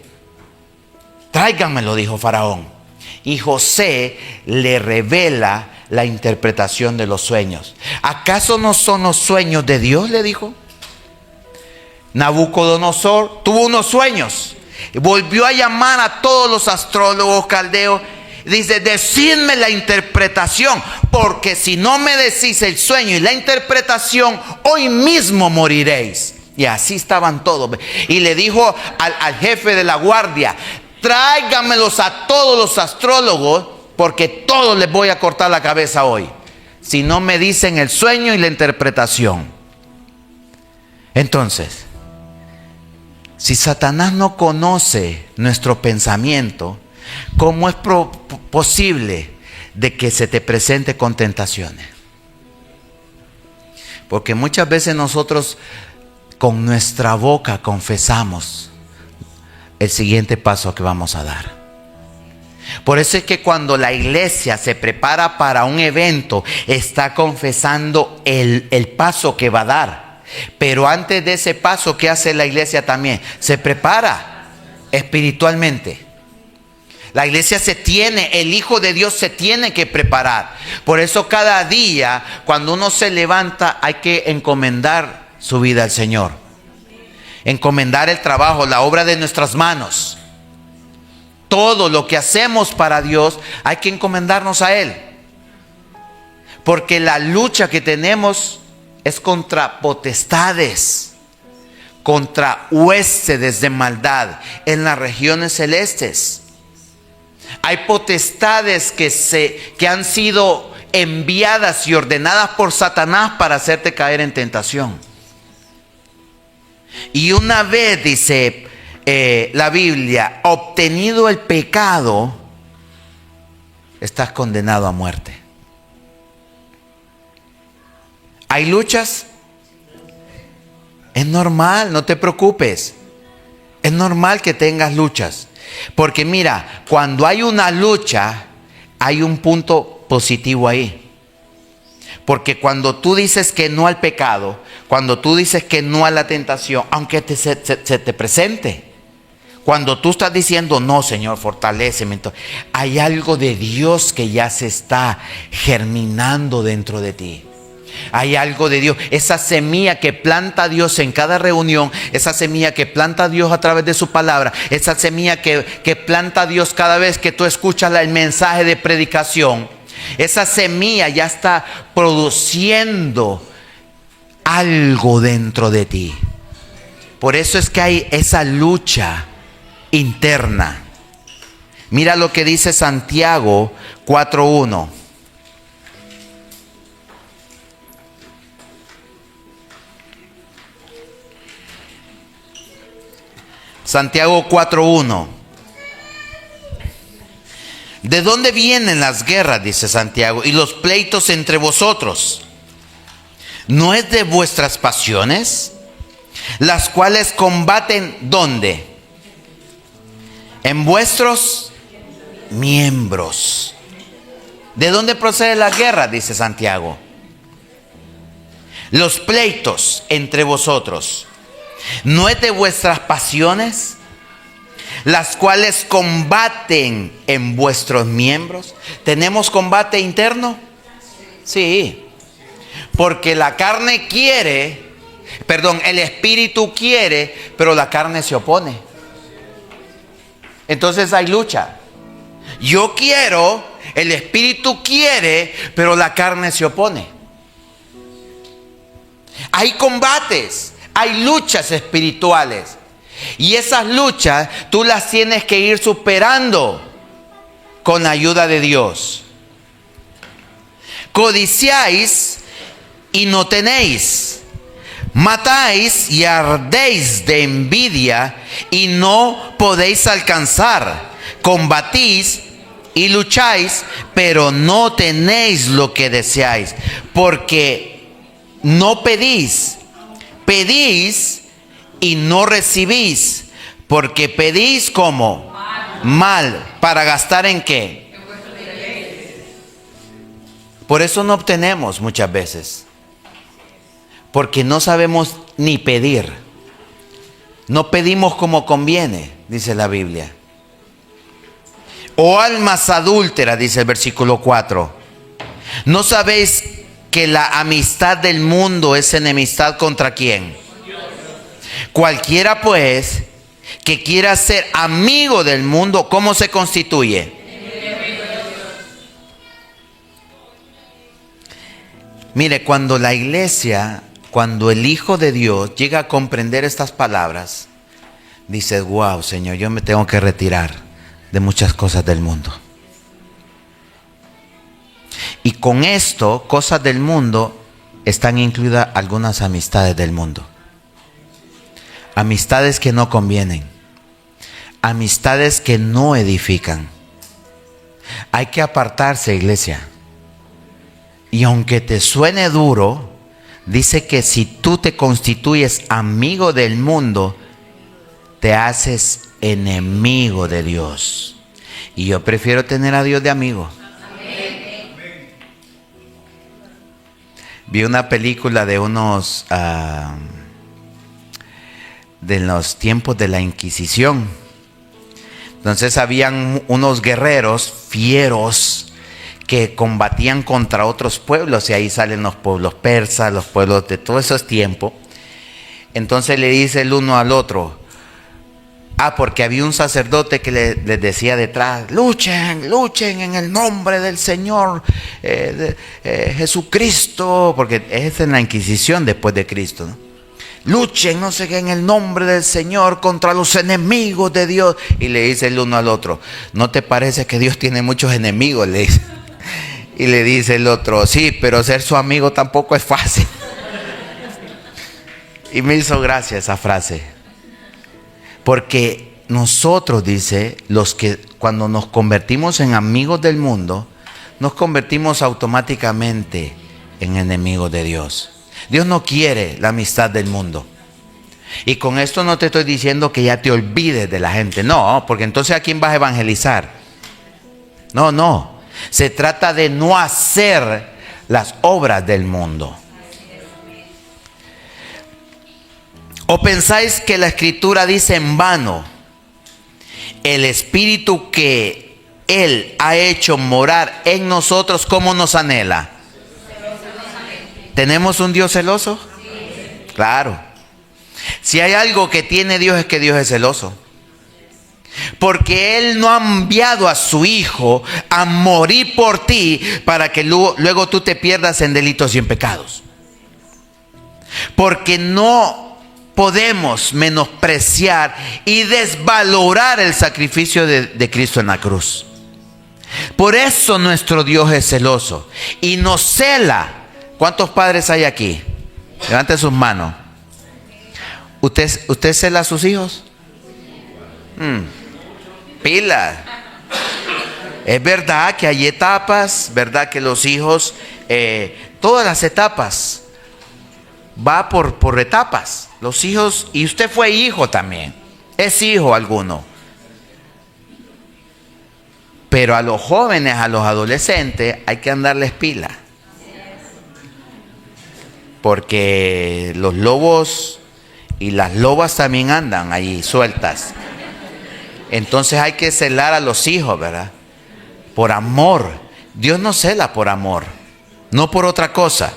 Tráiganmelo, dijo Faraón. Y José le revela la interpretación de los sueños. ¿Acaso no son los sueños de Dios?, le dijo. Nabucodonosor tuvo unos sueños. Volvió a llamar a todos los astrólogos caldeos. Dice: decidme la interpretación, porque si no me decís el sueño y la interpretación, hoy mismo moriréis. Y así estaban todos. Y le dijo al jefe de la guardia: tráigamelos a todos los astrólogos, porque todos les voy a cortar la cabeza hoy, si no me dicen el sueño y la interpretación. Entonces, si Satanás no conoce nuestro pensamiento, ¿cómo es posible de que se te presente con tentaciones? Porque muchas veces nosotros con nuestra boca confesamos el siguiente paso que vamos a dar. Por eso es que cuando la iglesia se prepara para un evento, está confesando el paso que va a dar. Pero antes de ese paso, ¿qué hace la iglesia también? Se prepara espiritualmente. La iglesia el Hijo de Dios se tiene que preparar. Por eso cada día, cuando uno se levanta, hay que encomendar su vida al Señor. Encomendar el trabajo, la obra de nuestras manos. Todo lo que hacemos para Dios, hay que encomendarnos a Él. Porque la lucha que tenemos es contra potestades, contra huestes de maldad en las regiones celestes. Hay potestades que han sido enviadas y ordenadas por Satanás para hacerte caer en tentación. Y una vez, dice la Biblia, obtenido el pecado, estás condenado a muerte. ¿Hay luchas? Es normal, no te preocupes. Es normal que tengas luchas. Porque mira, cuando hay una lucha, hay un punto positivo ahí. Porque cuando tú dices que no al pecado, cuando tú dices que no a la tentación, aunque se te presente, cuando tú estás diciendo: no, Señor, fortaléceme, hay algo de Dios que ya se está germinando dentro de ti. Hay algo de Dios, esa semilla que planta Dios en cada reunión, esa semilla que planta Dios a través de su palabra, esa semilla que planta Dios cada vez que tú escuchas el mensaje de predicación. Esa semilla ya está produciendo algo dentro de ti. Por eso es que hay esa lucha interna. Mira lo que dice Santiago 4:1. Santiago 4:1. ¿De dónde vienen las guerras?, dice Santiago, y los pleitos entre vosotros. ¿No es de vuestras pasiones, las cuales combaten ¿dónde? En vuestros miembros. ¿De dónde procede la guerra?, dice Santiago. Los pleitos entre vosotros. ¿No es de vuestras pasiones, las cuales combaten en vuestros miembros? ¿Tenemos combate interno? Sí. Porque la carne el espíritu quiere, pero la carne se opone. Entonces hay lucha. Yo quiero, el espíritu quiere, pero la carne se opone. Hay combates, hay luchas espirituales. Y esas luchas tú las tienes que ir superando con la ayuda de Dios. Codiciáis y no tenéis. Matáis y ardéis de envidia y no podéis alcanzar. Combatís y lucháis, pero no tenéis lo que deseáis, porque no pedís. Pedís y no recibís, porque pedís como mal, para gastar en qué. Por eso no obtenemos muchas veces, porque no sabemos ni pedir. No pedimos como conviene, dice la Biblia. Oh almas adúlteras, dice el versículo 4. ¿No sabéis que la amistad del mundo es enemistad contra quién? Cualquiera pues que quiera ser amigo del mundo, ¿cómo se constituye? Mire, cuando la iglesia, cuando el Hijo de Dios llega a comprender estas palabras, dice: wow, Señor, yo me tengo que retirar de muchas cosas del mundo. Y con esto, cosas del mundo, están incluidas algunas amistades del mundo. Amistades que no convienen. Amistades que no edifican. Hay que apartarse, iglesia. Y aunque te suene duro, dice que si tú te constituyes amigo del mundo, te haces enemigo de Dios. Y yo prefiero tener a Dios de amigo. Vi una película de unos de los tiempos de la Inquisición. Entonces habían unos guerreros fieros que combatían contra otros pueblos, y ahí salen los pueblos persas, los pueblos de todos esos tiempos. Entonces le dice el uno al otro, porque había un sacerdote que les decía detrás: luchen, luchen en el nombre del Señor Jesucristo, porque es en la Inquisición después de Cristo, ¿no? Luchen, no sé qué, en el nombre del Señor contra los enemigos de Dios. Y le dice el uno al otro: ¿no te parece que Dios tiene muchos enemigos? Le dice. Y le dice el otro: sí, pero ser su amigo tampoco es fácil. Y me hizo gracia esa frase. Porque nosotros, dice, los que cuando nos convertimos en amigos del mundo, nos convertimos automáticamente en enemigos de Dios. Dios no quiere la amistad del mundo. Y con esto no te estoy diciendo que ya te olvides de la gente. No, porque entonces ¿a quién vas a evangelizar? No. Se trata de no hacer las obras del mundo. ¿O pensáis que la Escritura dice en vano: el Espíritu que Él ha hecho morar en nosotros, cómo nos anhela? ¿Tenemos un Dios celoso? Claro. Si hay algo que tiene Dios, es que Dios es celoso. Porque Él no ha enviado a su Hijo a morir por ti para que luego tú te pierdas en delitos y en pecados. Porque no podemos menospreciar y desvalorar el sacrificio de Cristo en la cruz. Por eso nuestro Dios es celoso y nos cela. ¿Cuántos padres hay aquí? Levanten sus manos. ¿Usted cela a sus hijos? Pila. Es verdad que hay etapas, verdad que los hijos, todas las etapas, va por etapas. Los hijos, y usted fue hijo también, es hijo alguno. Pero a los jóvenes, a los adolescentes, hay que andarles pila. Porque los lobos y las lobas también andan ahí sueltas. Entonces hay que celar a los hijos, ¿verdad? Por amor. Dios no cela por amor, no por otra cosa.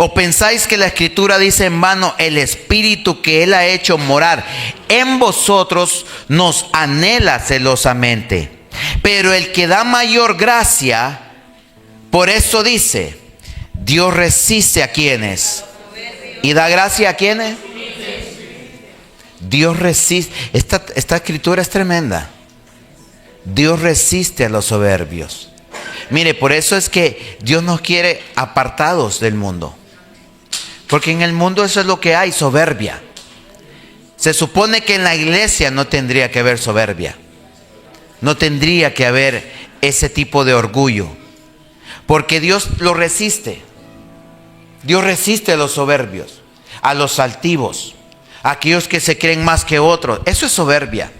¿O pensáis que la Escritura dice en vano, el Espíritu que Él ha hecho morar en vosotros nos anhela celosamente? Pero el que da mayor gracia, por eso dice, Dios resiste a quienes y da gracia a quienes. Dios resiste. Esta escritura es tremenda. Dios resiste a los soberbios. Mire, por eso es que Dios nos quiere apartados del mundo. Porque en el mundo eso es lo que hay, soberbia. Se supone que en la iglesia no tendría que haber soberbia. No tendría que haber ese tipo de orgullo. Porque Dios lo resiste. Dios resiste a los soberbios, a los altivos, a aquellos que se creen más que otros. Eso es soberbia.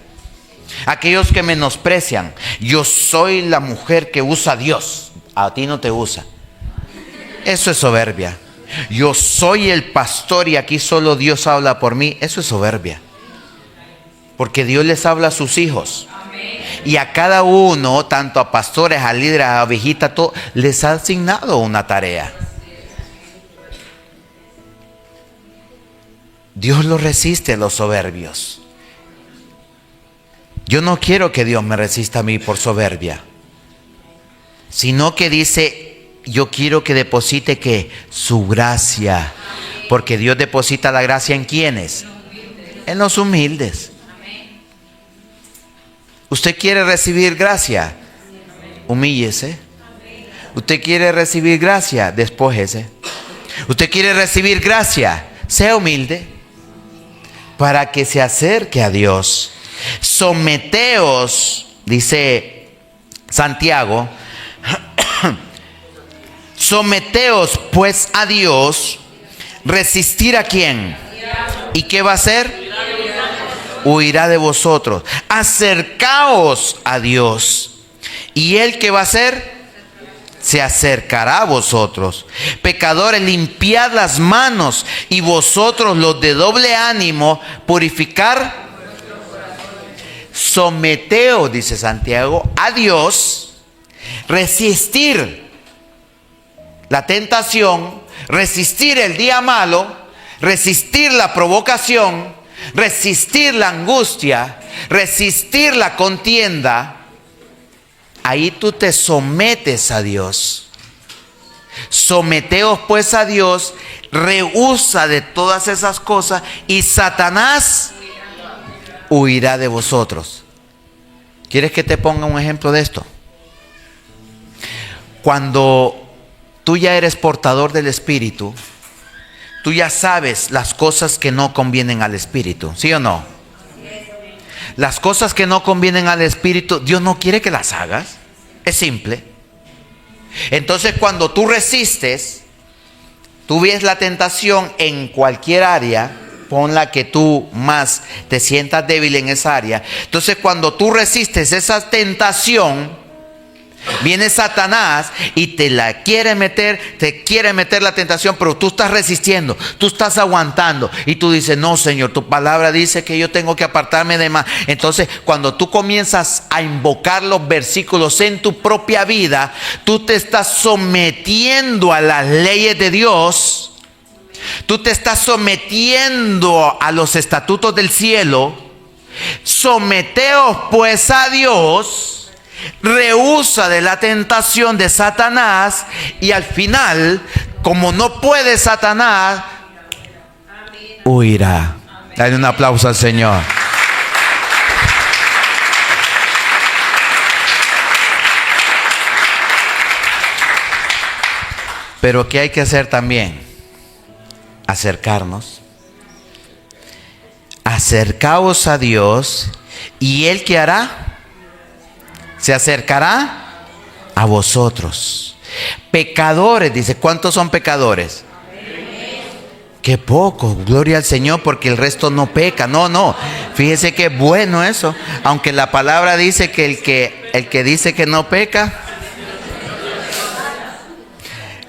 Aquellos que menosprecian. Yo soy la mujer que usa a Dios. A ti no te usa. Eso es soberbia. Yo soy el pastor y aquí solo Dios habla por mí. Eso es soberbia. Porque Dios les habla a sus hijos. Y a cada uno, tanto a pastores, a líderes, a ovejitas, todo, les ha asignado una tarea. Dios lo resiste a los soberbios. Yo no quiero que Dios me resista a mí por soberbia, sino que dice, yo quiero que deposite que su gracia, porque Dios deposita la gracia en ¿quiénes? En los humildes. ¿Usted quiere recibir gracia? Humíllese. ¿Usted quiere recibir gracia? Despójese. ¿Usted quiere recibir gracia? Sea humilde para que se acerque a Dios. Someteos, dice Santiago, someteos pues a Dios. ¿Resistir a quién? ¿Y qué va a hacer? Huirá de vosotros. Acercaos a Dios. ¿Y Él qué va a hacer? Se acercará a vosotros. Pecadores, limpiad las manos, y vosotros los de doble ánimo, purificar. Someteos, dice Santiago, a Dios. Resistir la tentación, resistir el día malo, resistir la provocación, resistir la angustia, resistir la contienda. Ahí tú te sometes a Dios. Someteos pues a Dios, rehúsa de todas esas cosas y Satanás huirá de vosotros. ¿Quieres que te ponga un ejemplo de esto? Cuando tú ya eres portador del Espíritu, tú ya sabes las cosas que no convienen al Espíritu, ¿sí o no? Las cosas que no convienen al Espíritu, Dios no quiere que las hagas. Es simple. Entonces, cuando tú resistes, tú ves la tentación en cualquier área, pon la que tú más te sientas débil en esa área. Entonces, cuando tú resistes esa tentación, viene Satanás y te quiere meter la tentación, pero tú estás resistiendo, tú estás aguantando y tú dices, no, Señor, tu palabra dice que yo tengo que apartarme de más. Entonces, cuando tú comienzas a invocar los versículos en tu propia vida, tú te estás sometiendo a las leyes de Dios, tú te estás sometiendo a los estatutos del cielo. Someteos pues a Dios. Rehúsa de la tentación de Satanás y al final, como no puede Satanás, huirá. Dale un aplauso al Señor. Pero ¿qué hay que hacer también? Acercarnos. Acercaos a Dios y Él ¿qué hará? Se acercará a vosotros. Pecadores, dice, ¿cuántos son pecadores? Qué poco, gloria al Señor, porque el resto no peca. No, fíjese qué bueno eso. Aunque la palabra dice que el que dice que no peca.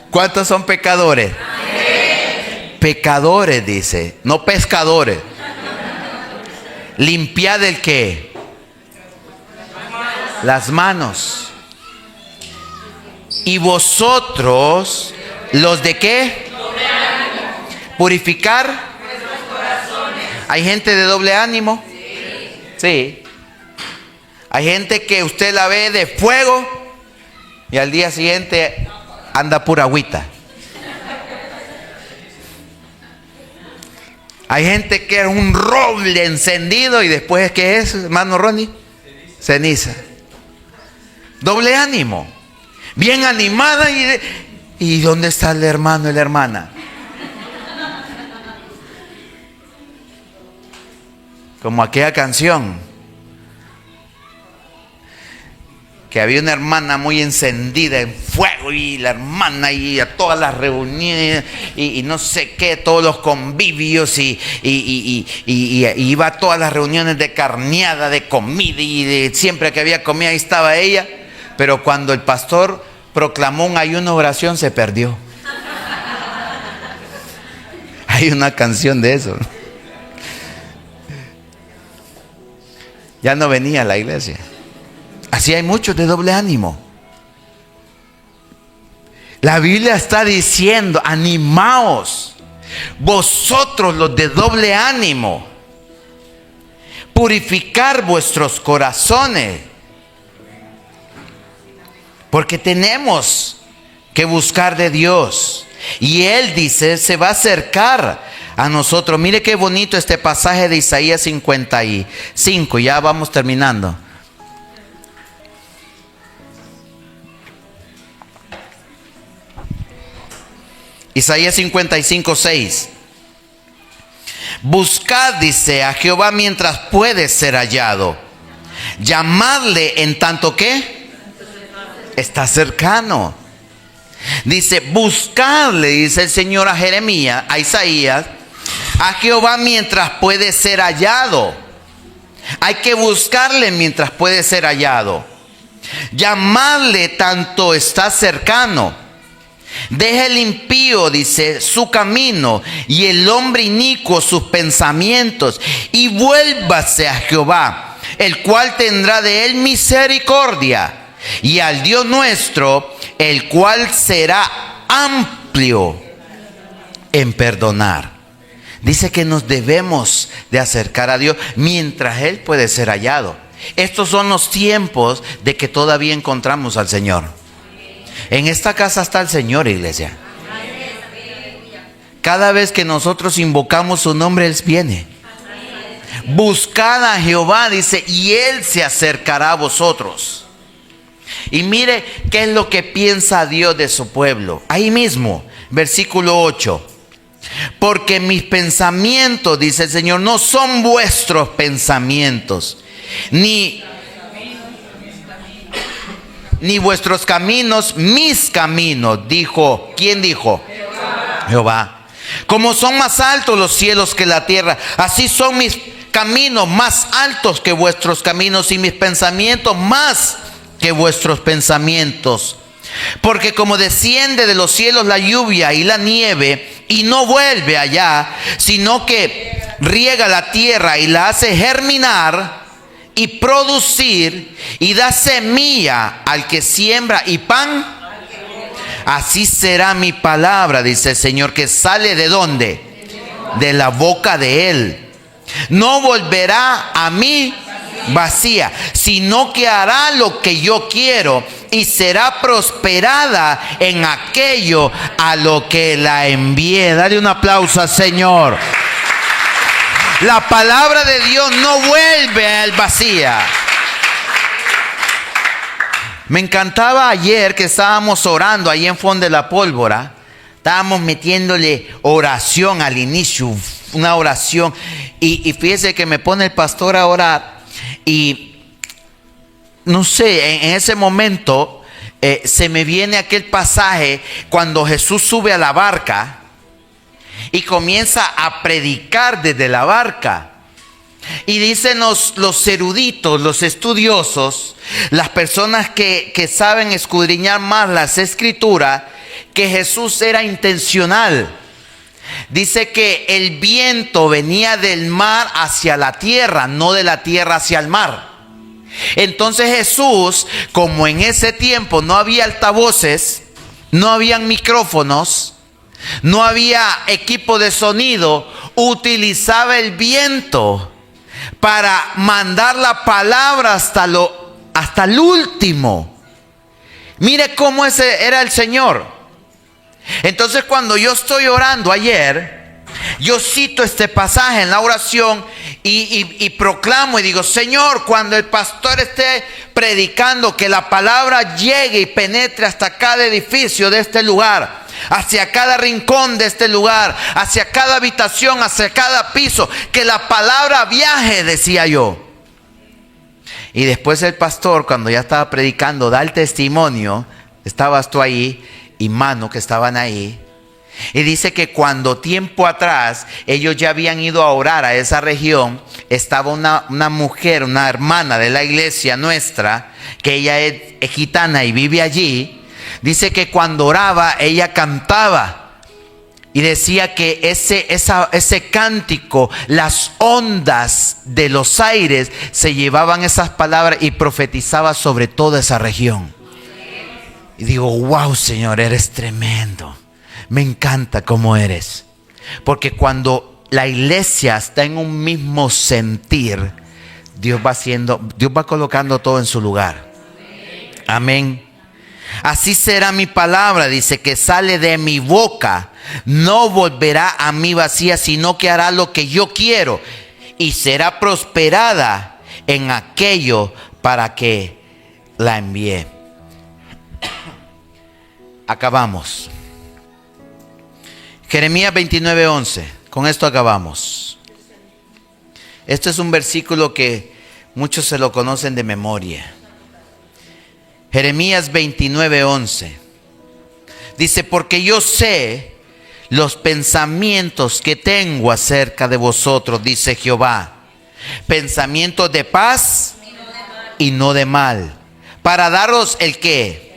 ¿Cuántos son pecadores? Pecadores, dice, no pescadores. Limpiad el qué. Las manos. ¿Y vosotros los de qué? Purificar. ¿Hay gente de doble ánimo? Sí. Hay gente que usted la ve de fuego y al día siguiente anda pura agüita. Hay gente que es un roble encendido y después, ¿qué es, hermano Ronnie? Ceniza. Doble ánimo. Bien animada y ¿dónde está el hermano y la hermana? Como aquella canción que había una hermana muy encendida en fuego y la hermana y a todas las reuniones y no sé qué, todos los convivios y iba a todas las reuniones de carneada, de comida y siempre que había comida ahí estaba ella, pero cuando el pastor proclamó un ayuno oración se perdió. Hay una canción de eso. Ya no venía a la iglesia. Así hay muchos de doble ánimo. La Biblia está diciendo, animaos, vosotros los de doble ánimo, purificar vuestros corazones, porque tenemos que buscar de Dios. Y Él dice, se va a acercar a nosotros. Mire qué bonito este pasaje de Isaías 55, ya vamos terminando. Isaías 55:6. Buscad, dice, a Jehová mientras puede ser hallado. Llamadle en tanto que está cercano. Dice, buscadle, dice el Señor a Jeremías, a Isaías, a Jehová mientras puede ser hallado. Hay que buscarle mientras puede ser hallado. Llamadle tanto está cercano. Deje el impío, dice, su camino y el hombre inicuo sus pensamientos y vuélvase a Jehová, el cual tendrá de él misericordia, y al Dios nuestro, el cual será amplio en perdonar. Dice que nos debemos de acercar a Dios mientras Él puede ser hallado. Estos son los tiempos de que todavía encontramos al Señor. En esta casa está el Señor, iglesia. Cada vez que nosotros invocamos su nombre, Él viene. Buscad a Jehová, dice, y Él se acercará a vosotros. Y mire qué es lo que piensa Dios de su pueblo. Ahí mismo, versículo 8. Porque mis pensamientos, dice el Señor, no son vuestros pensamientos, ni vuestros caminos, mis caminos, dijo. ¿Quién dijo? Jehová. Como son más altos los cielos que la tierra, así son mis caminos más altos que vuestros caminos y mis pensamientos más que vuestros pensamientos. Porque como desciende de los cielos la lluvia y la nieve y no vuelve allá, sino que riega la tierra y la hace germinar y producir y da semilla al que siembra y pan, así será mi palabra, dice el Señor, que sale ¿de dónde? De la boca de Él. No volverá a mí vacía, sino que hará lo que yo quiero y será prosperada en aquello a lo que la envié. Dale un aplauso al Señor. La palabra de Dios no vuelve al vacía. Me encantaba ayer que estábamos orando ahí en Fondo de la Pólvora. Estábamos metiéndole oración al inicio, una oración. Y fíjese que me pone el pastor a orar. Y no sé, en ese momento se me viene aquel pasaje cuando Jesús sube a la barca y comienza a predicar desde la barca. Y dicen los eruditos, los estudiosos, las personas que saben escudriñar más las escrituras, que Jesús era intencional. Dice que el viento venía del mar hacia la tierra, no de la tierra hacia el mar. Entonces Jesús, como en ese tiempo no había altavoces, no habían micrófonos, no había equipo de sonido, utilizaba el viento para mandar la palabra hasta el último. Mire cómo ese era el Señor. Entonces, cuando yo estoy orando ayer, yo cito este pasaje en la oración y proclamo y digo: Señor, cuando el pastor esté predicando, que la palabra llegue y penetre hasta cada edificio de este lugar, hacia cada rincón de este lugar, hacia cada habitación, hacia cada piso, que la palabra viaje, decía yo. Y después el pastor, cuando ya estaba predicando, da el testimonio. Estabas tú ahí y Mano, que estaban ahí. Y dice que cuando tiempo atrás ellos ya habían ido a orar a esa región, estaba una mujer, una hermana de la iglesia nuestra, que ella es gitana y vive allí. Dice que cuando oraba ella cantaba y decía que ese cántico, las ondas de los aires se llevaban esas palabras y profetizaba sobre toda esa región. Y digo: wow, Señor, eres tremendo. Me encanta cómo eres. Porque cuando la iglesia está en un mismo sentir, Dios va colocando todo en su lugar. Amén. Así será mi palabra, dice, que sale de mi boca. No volverá a mí vacía, sino que hará lo que yo quiero y será prosperada en aquello para que la envié. Acabamos. Jeremías 29:11. Con esto acabamos. Este es un versículo que muchos se lo conocen de memoria. Jeremías 29:11. Dice: porque yo sé los pensamientos que tengo acerca de vosotros, dice Jehová. Pensamientos de paz y no de mal. Para daros ¿el qué?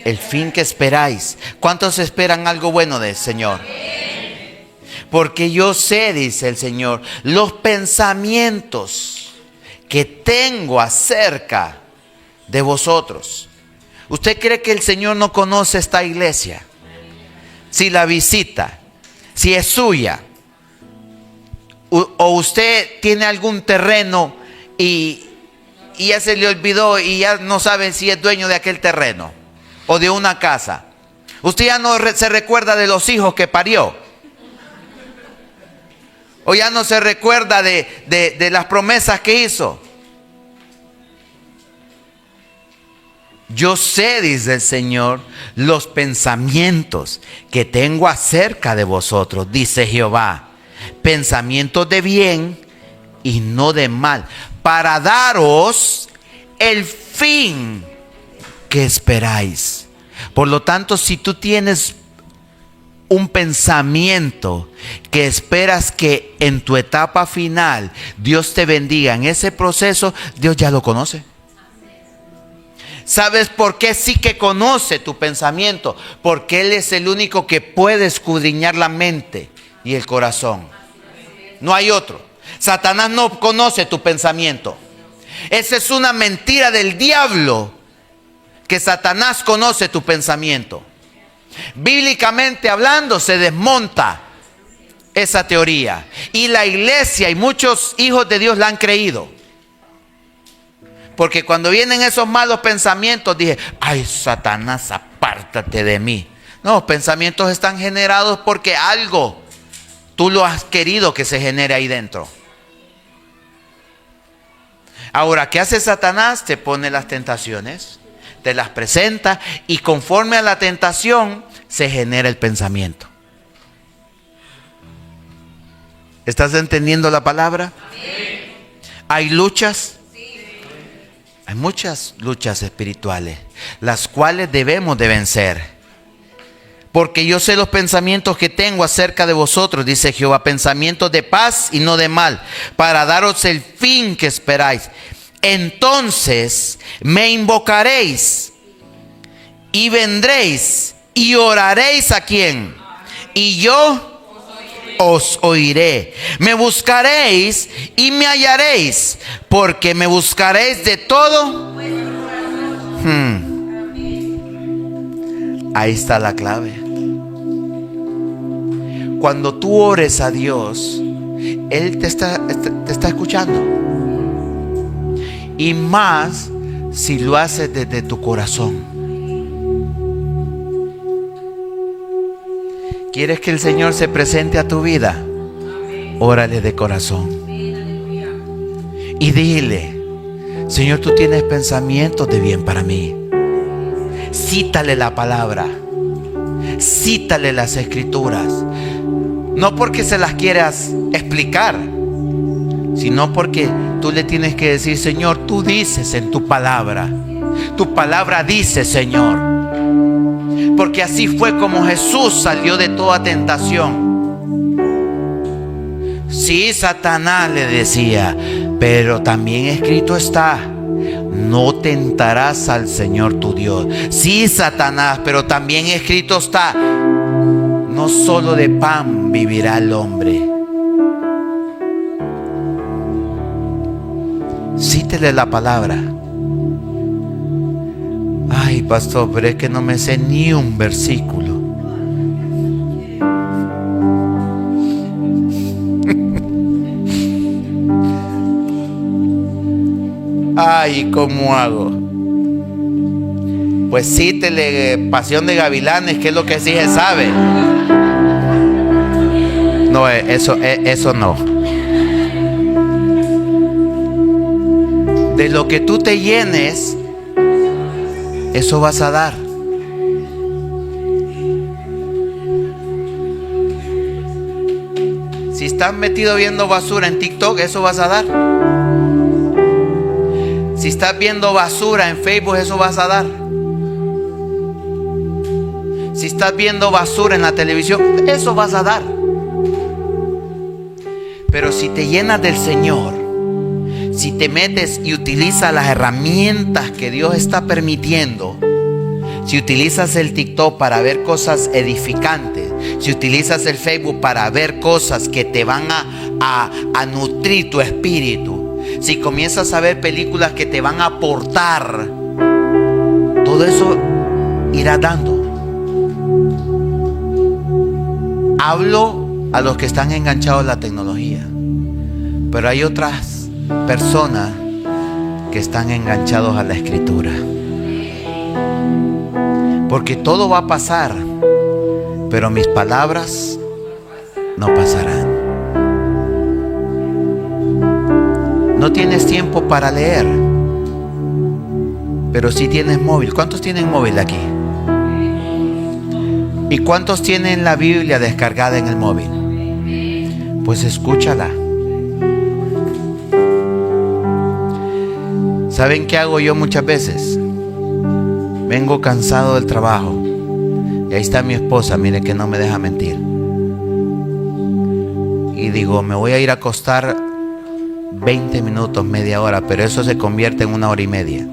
El fin que esperáis. ¿Cuántos esperan algo bueno del Señor? Porque yo sé, dice el Señor, los pensamientos que tengo acerca de vosotros. ¿Usted cree que el Señor no conoce esta iglesia? Si la visita, si es suya, o usted tiene algún terreno y ya se le olvidó y ya no sabe si es dueño de aquel terreno o de una casa. Usted ya no se recuerda de los hijos que parió, o ya no se recuerda de las promesas que hizo. Yo sé, dice el Señor, los pensamientos que tengo acerca de vosotros, dice Jehová. Pensamientos de bien y no de mal, para daros el fin que esperáis. Por lo tanto, si tú tienes un pensamiento que esperas que en tu etapa final Dios te bendiga en ese proceso, Dios ya lo conoce. ¿Sabes por qué sí que conoce tu pensamiento? Porque Él es el único que puede escudriñar la mente y el corazón. No hay otro. Satanás no conoce tu pensamiento. Esa es una mentira del diablo, que Satanás conoce tu pensamiento. Bíblicamente hablando, se desmonta esa teoría. Y la iglesia y muchos hijos de Dios la han creído. Porque cuando vienen esos malos pensamientos, dije: ay, Satanás, apártate de mí. No, los pensamientos están generados porque algo tú lo has querido que se genere ahí dentro. Ahora, ¿qué hace Satanás? Te pone las tentaciones, te las presenta, y conforme a la tentación se genera el pensamiento. ¿Estás entendiendo la palabra? Sí. ¿Hay luchas? Hay muchas luchas espirituales, las cuales debemos de vencer. Porque yo sé los pensamientos que tengo acerca de vosotros, dice Jehová, pensamientos de paz y no de mal, para daros el fin que esperáis. Entonces me invocaréis y vendréis y oraréis ¿a quién? Y yo os oiré. Me buscaréis y me hallaréis, porque me buscaréis de todo. Ahí está la clave. cuando tú ores a Dios, Él te está escuchando. Y más si lo haces desde tu corazón. ¿Quieres que el Señor se presente a tu vida? Órale de corazón. Y dile: Señor, tú tienes pensamientos de bien para mí. Cítale la palabra. Cítale las escrituras. No porque se las quieras explicar, sino porque tú le tienes que decir: Señor, tú dices en tu palabra. Tu palabra dice, Señor. Porque así fue como Jesús salió de toda tentación. Sí, Satanás le decía, pero también escrito está: no tentarás al Señor tu Dios. Sí, Satanás, pero también escrito está: no solo de pan vivirá el hombre. Cítele la palabra. Ay, pastor, pero es que no me sé ni un versículo. Ay, ¿cómo hago? Pues cítele Pasión de Gavilanes, que es lo que sí se sabe. No, eso no. De lo que tú te llenes, eso vas a dar. Si estás metido viendo basura en TikTok, eso vas a dar. Si estás viendo basura en Facebook, eso vas a dar. Si estás viendo basura en la televisión, eso vas a dar. Pero si te llenas del Señor, si te metes y utilizas las herramientas que Dios está permitiendo, si utilizas el TikTok para ver cosas edificantes, si utilizas el Facebook para ver cosas que te van a nutrir tu espíritu, si comienzas a ver películas que te van a aportar, todo eso irá dando. Hablo a los que están enganchados a la tecnología, pero hay otras personas que están enganchados a la escritura. Porque todo va a pasar, pero mis palabras no pasarán. No tienes tiempo para leer, pero sí tienes móvil. ¿Cuántos tienen móvil aquí? ¿Y cuántos tienen la Biblia descargada en el móvil? Pues escúchala. ¿Saben qué hago yo muchas veces? Vengo cansado del trabajo y ahí está mi esposa, mire que no me deja mentir. Y digo, me voy a ir a acostar 20 minutos, media hora, pero eso se convierte en 1 hora y media.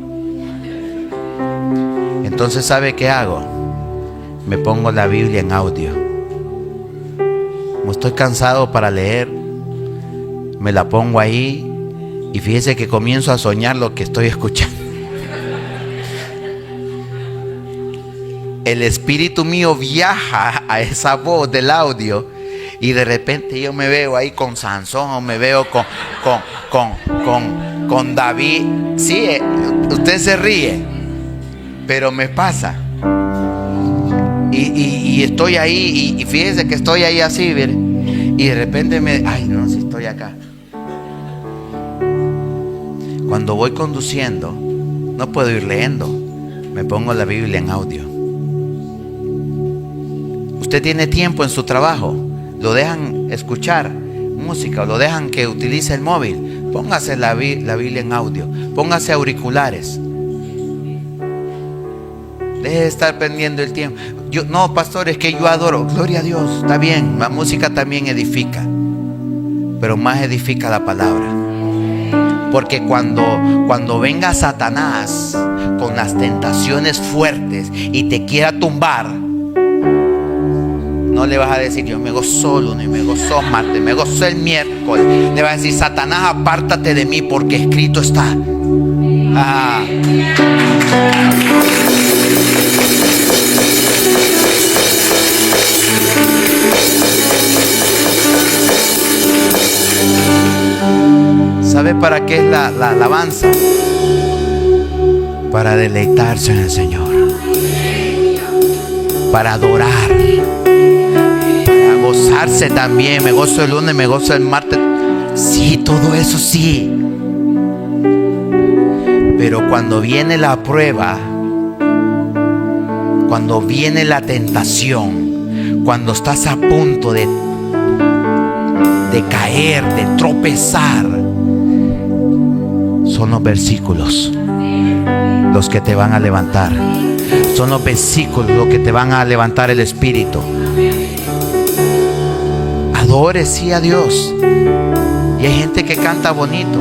Entonces, ¿sabe qué hago? Me pongo la Biblia en audio. Como estoy cansado para leer, me la pongo ahí y fíjese que comienzo a soñar lo que estoy escuchando. El espíritu mío viaja a esa voz del audio y de repente yo me veo ahí con Sansón o me veo con David. Sí, usted se ríe, pero me pasa. Y estoy ahí y fíjese que estoy ahí así, ¿ver? Y de repente ay no, si estoy acá. Cuando voy conduciendo, no puedo ir leyendo, me pongo la Biblia en audio. Usted tiene tiempo en su trabajo, lo dejan escuchar música o lo dejan que utilice el móvil, póngase la Biblia en audio, póngase auriculares. Deje de estar perdiendo el tiempo. No, pastor, es que yo adoro. Gloria a Dios, está bien, la música también edifica, pero más edifica la palabra. Porque cuando venga Satanás con las tentaciones fuertes y te quiera tumbar, no le vas a decir yo me gozo el lunes, me gozo martes, me gozo el miércoles. Le vas a decir, Satanás, apártate de mí porque escrito está. ¿Sabe para qué es la alabanza? Para deleitarse en el Señor, para adorar, para gozarse también. Me gozo el lunes, me gozo el martes. Sí, todo eso sí. Pero cuando viene la prueba, cuando viene la tentación, cuando estás a punto de caer, de tropezar, son los versículos los que te van a levantar. Son los versículos los que te van a levantar el espíritu. Adore sí a Dios. Y hay gente que canta bonito.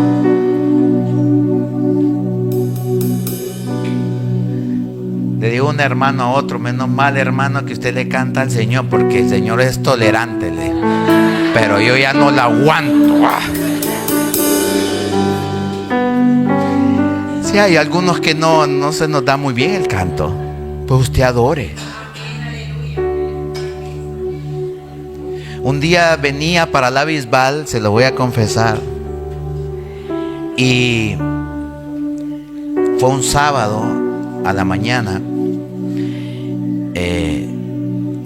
Le digo un hermano a otro: menos mal, hermano, que usted le canta al Señor, porque el Señor es tolerante. Pero yo ya no la aguanto. Si hay algunos que no se nos da muy bien el canto, pues usted adore. Un día venía para la Bisbal, se lo voy a confesar, y fue un sábado a la mañana,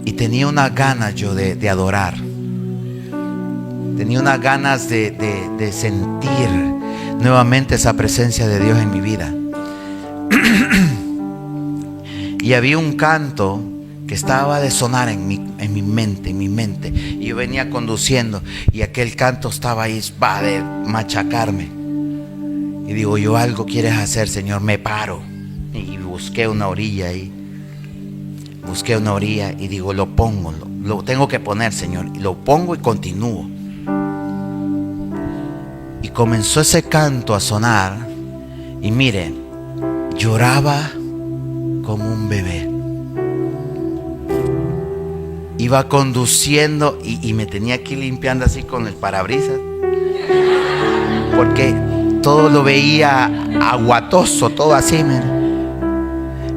y tenía unas ganas yo de adorar. Tenía unas ganas de sentir nuevamente esa presencia de Dios en mi vida. Y había un canto que estaba de sonar en mi mente. Y yo venía conduciendo y aquel canto estaba ahí, va de machacarme. Y digo yo: algo quieres hacer, Señor. Me paro y busqué una orilla ahí. Busqué una orilla y digo: lo pongo, lo tengo que poner, Señor. Y lo pongo y continúo. Y comenzó ese canto a sonar. Y mire, lloraba como un bebé. Iba conduciendo y me tenía que ir limpiando así con el parabrisas, porque todo lo veía aguatoso, todo así.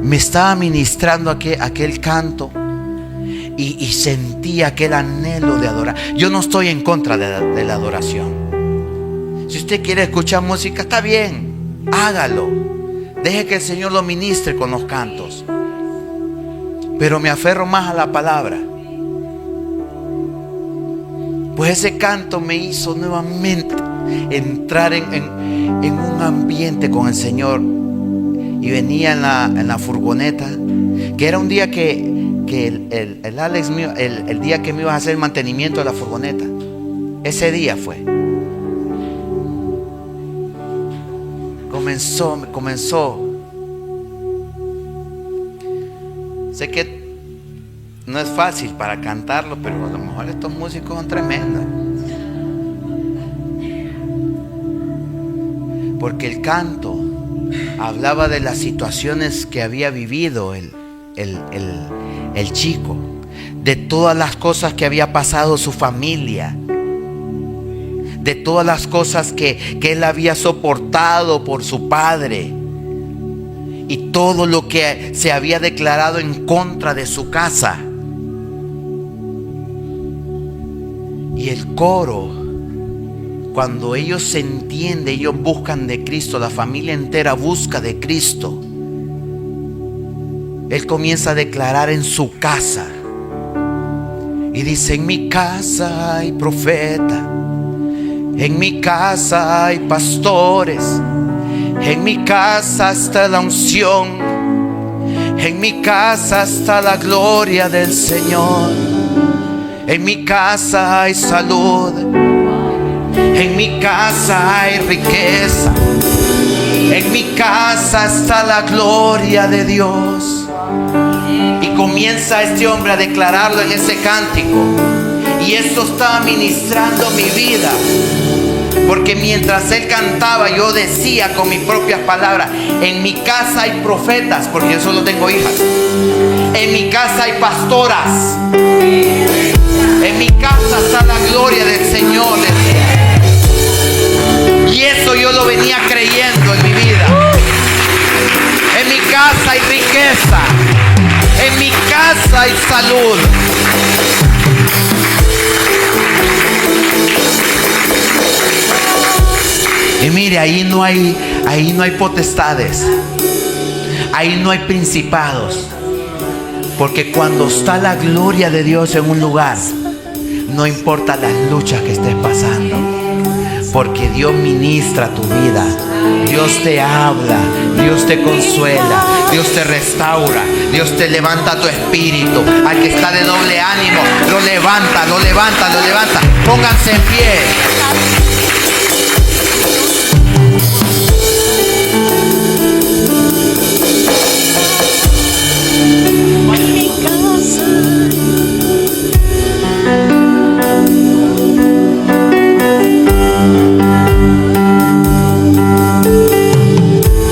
Me estaba ministrando aquel canto y sentía aquel anhelo de adorar. Yo no estoy en contra de la adoración. Si usted quiere escuchar música, está bien, hágalo. Deje que el Señor lo ministre con los cantos. Pero me aferro más a la palabra. Pues ese canto me hizo nuevamente entrar en un ambiente con el Señor. Y venía en la furgoneta, que era un día que el Alex mío, el día que me iba a hacer el mantenimiento de la furgoneta. Ese día fue. Comenzó. Sé que no es fácil para cantarlo, pero a lo mejor estos músicos son tremendos. Porque el canto hablaba de las situaciones que había vivido el chico, de todas las cosas que había pasado su familia, de todas las cosas que él había soportado por su padre, y todo lo que se había declarado en contra de su casa. Y el coro, cuando ellos se entienden, ellos buscan de Cristo, la familia entera busca de Cristo. Él comienza a declarar en su casa y dice: en mi casa hay profeta, en mi casa hay pastores, en mi casa está la unción, en mi casa está la gloria del Señor, en mi casa hay salud, en mi casa hay riqueza, en mi casa está la gloria de Dios. Y comienza este hombre a declararlo en ese cántico. Y esto estaba ministrando mi vida, porque mientras él cantaba, yo decía con mis propias palabras: en mi casa hay profetas, porque yo solo tengo hijas. En mi casa hay pastoras. En mi casa está la gloria del Señor. Y eso yo lo venía creyendo en mi vida. En mi casa hay riqueza. En mi casa hay salud. Y Y mire, ahí no hay potestades, ahí no hay principados, porque cuando está la gloria de Dios en un lugar, no importa las luchas que estés pasando, porque Dios ministra tu vida, Dios te habla, Dios te consuela, Dios te restaura, Dios te levanta tu espíritu. Al que está de doble ánimo, lo levanta, lo levanta, lo levanta. Pónganse en pie.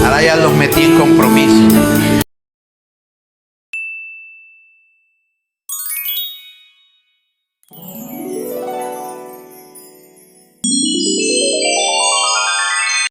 Ahora ya los metí en compromiso.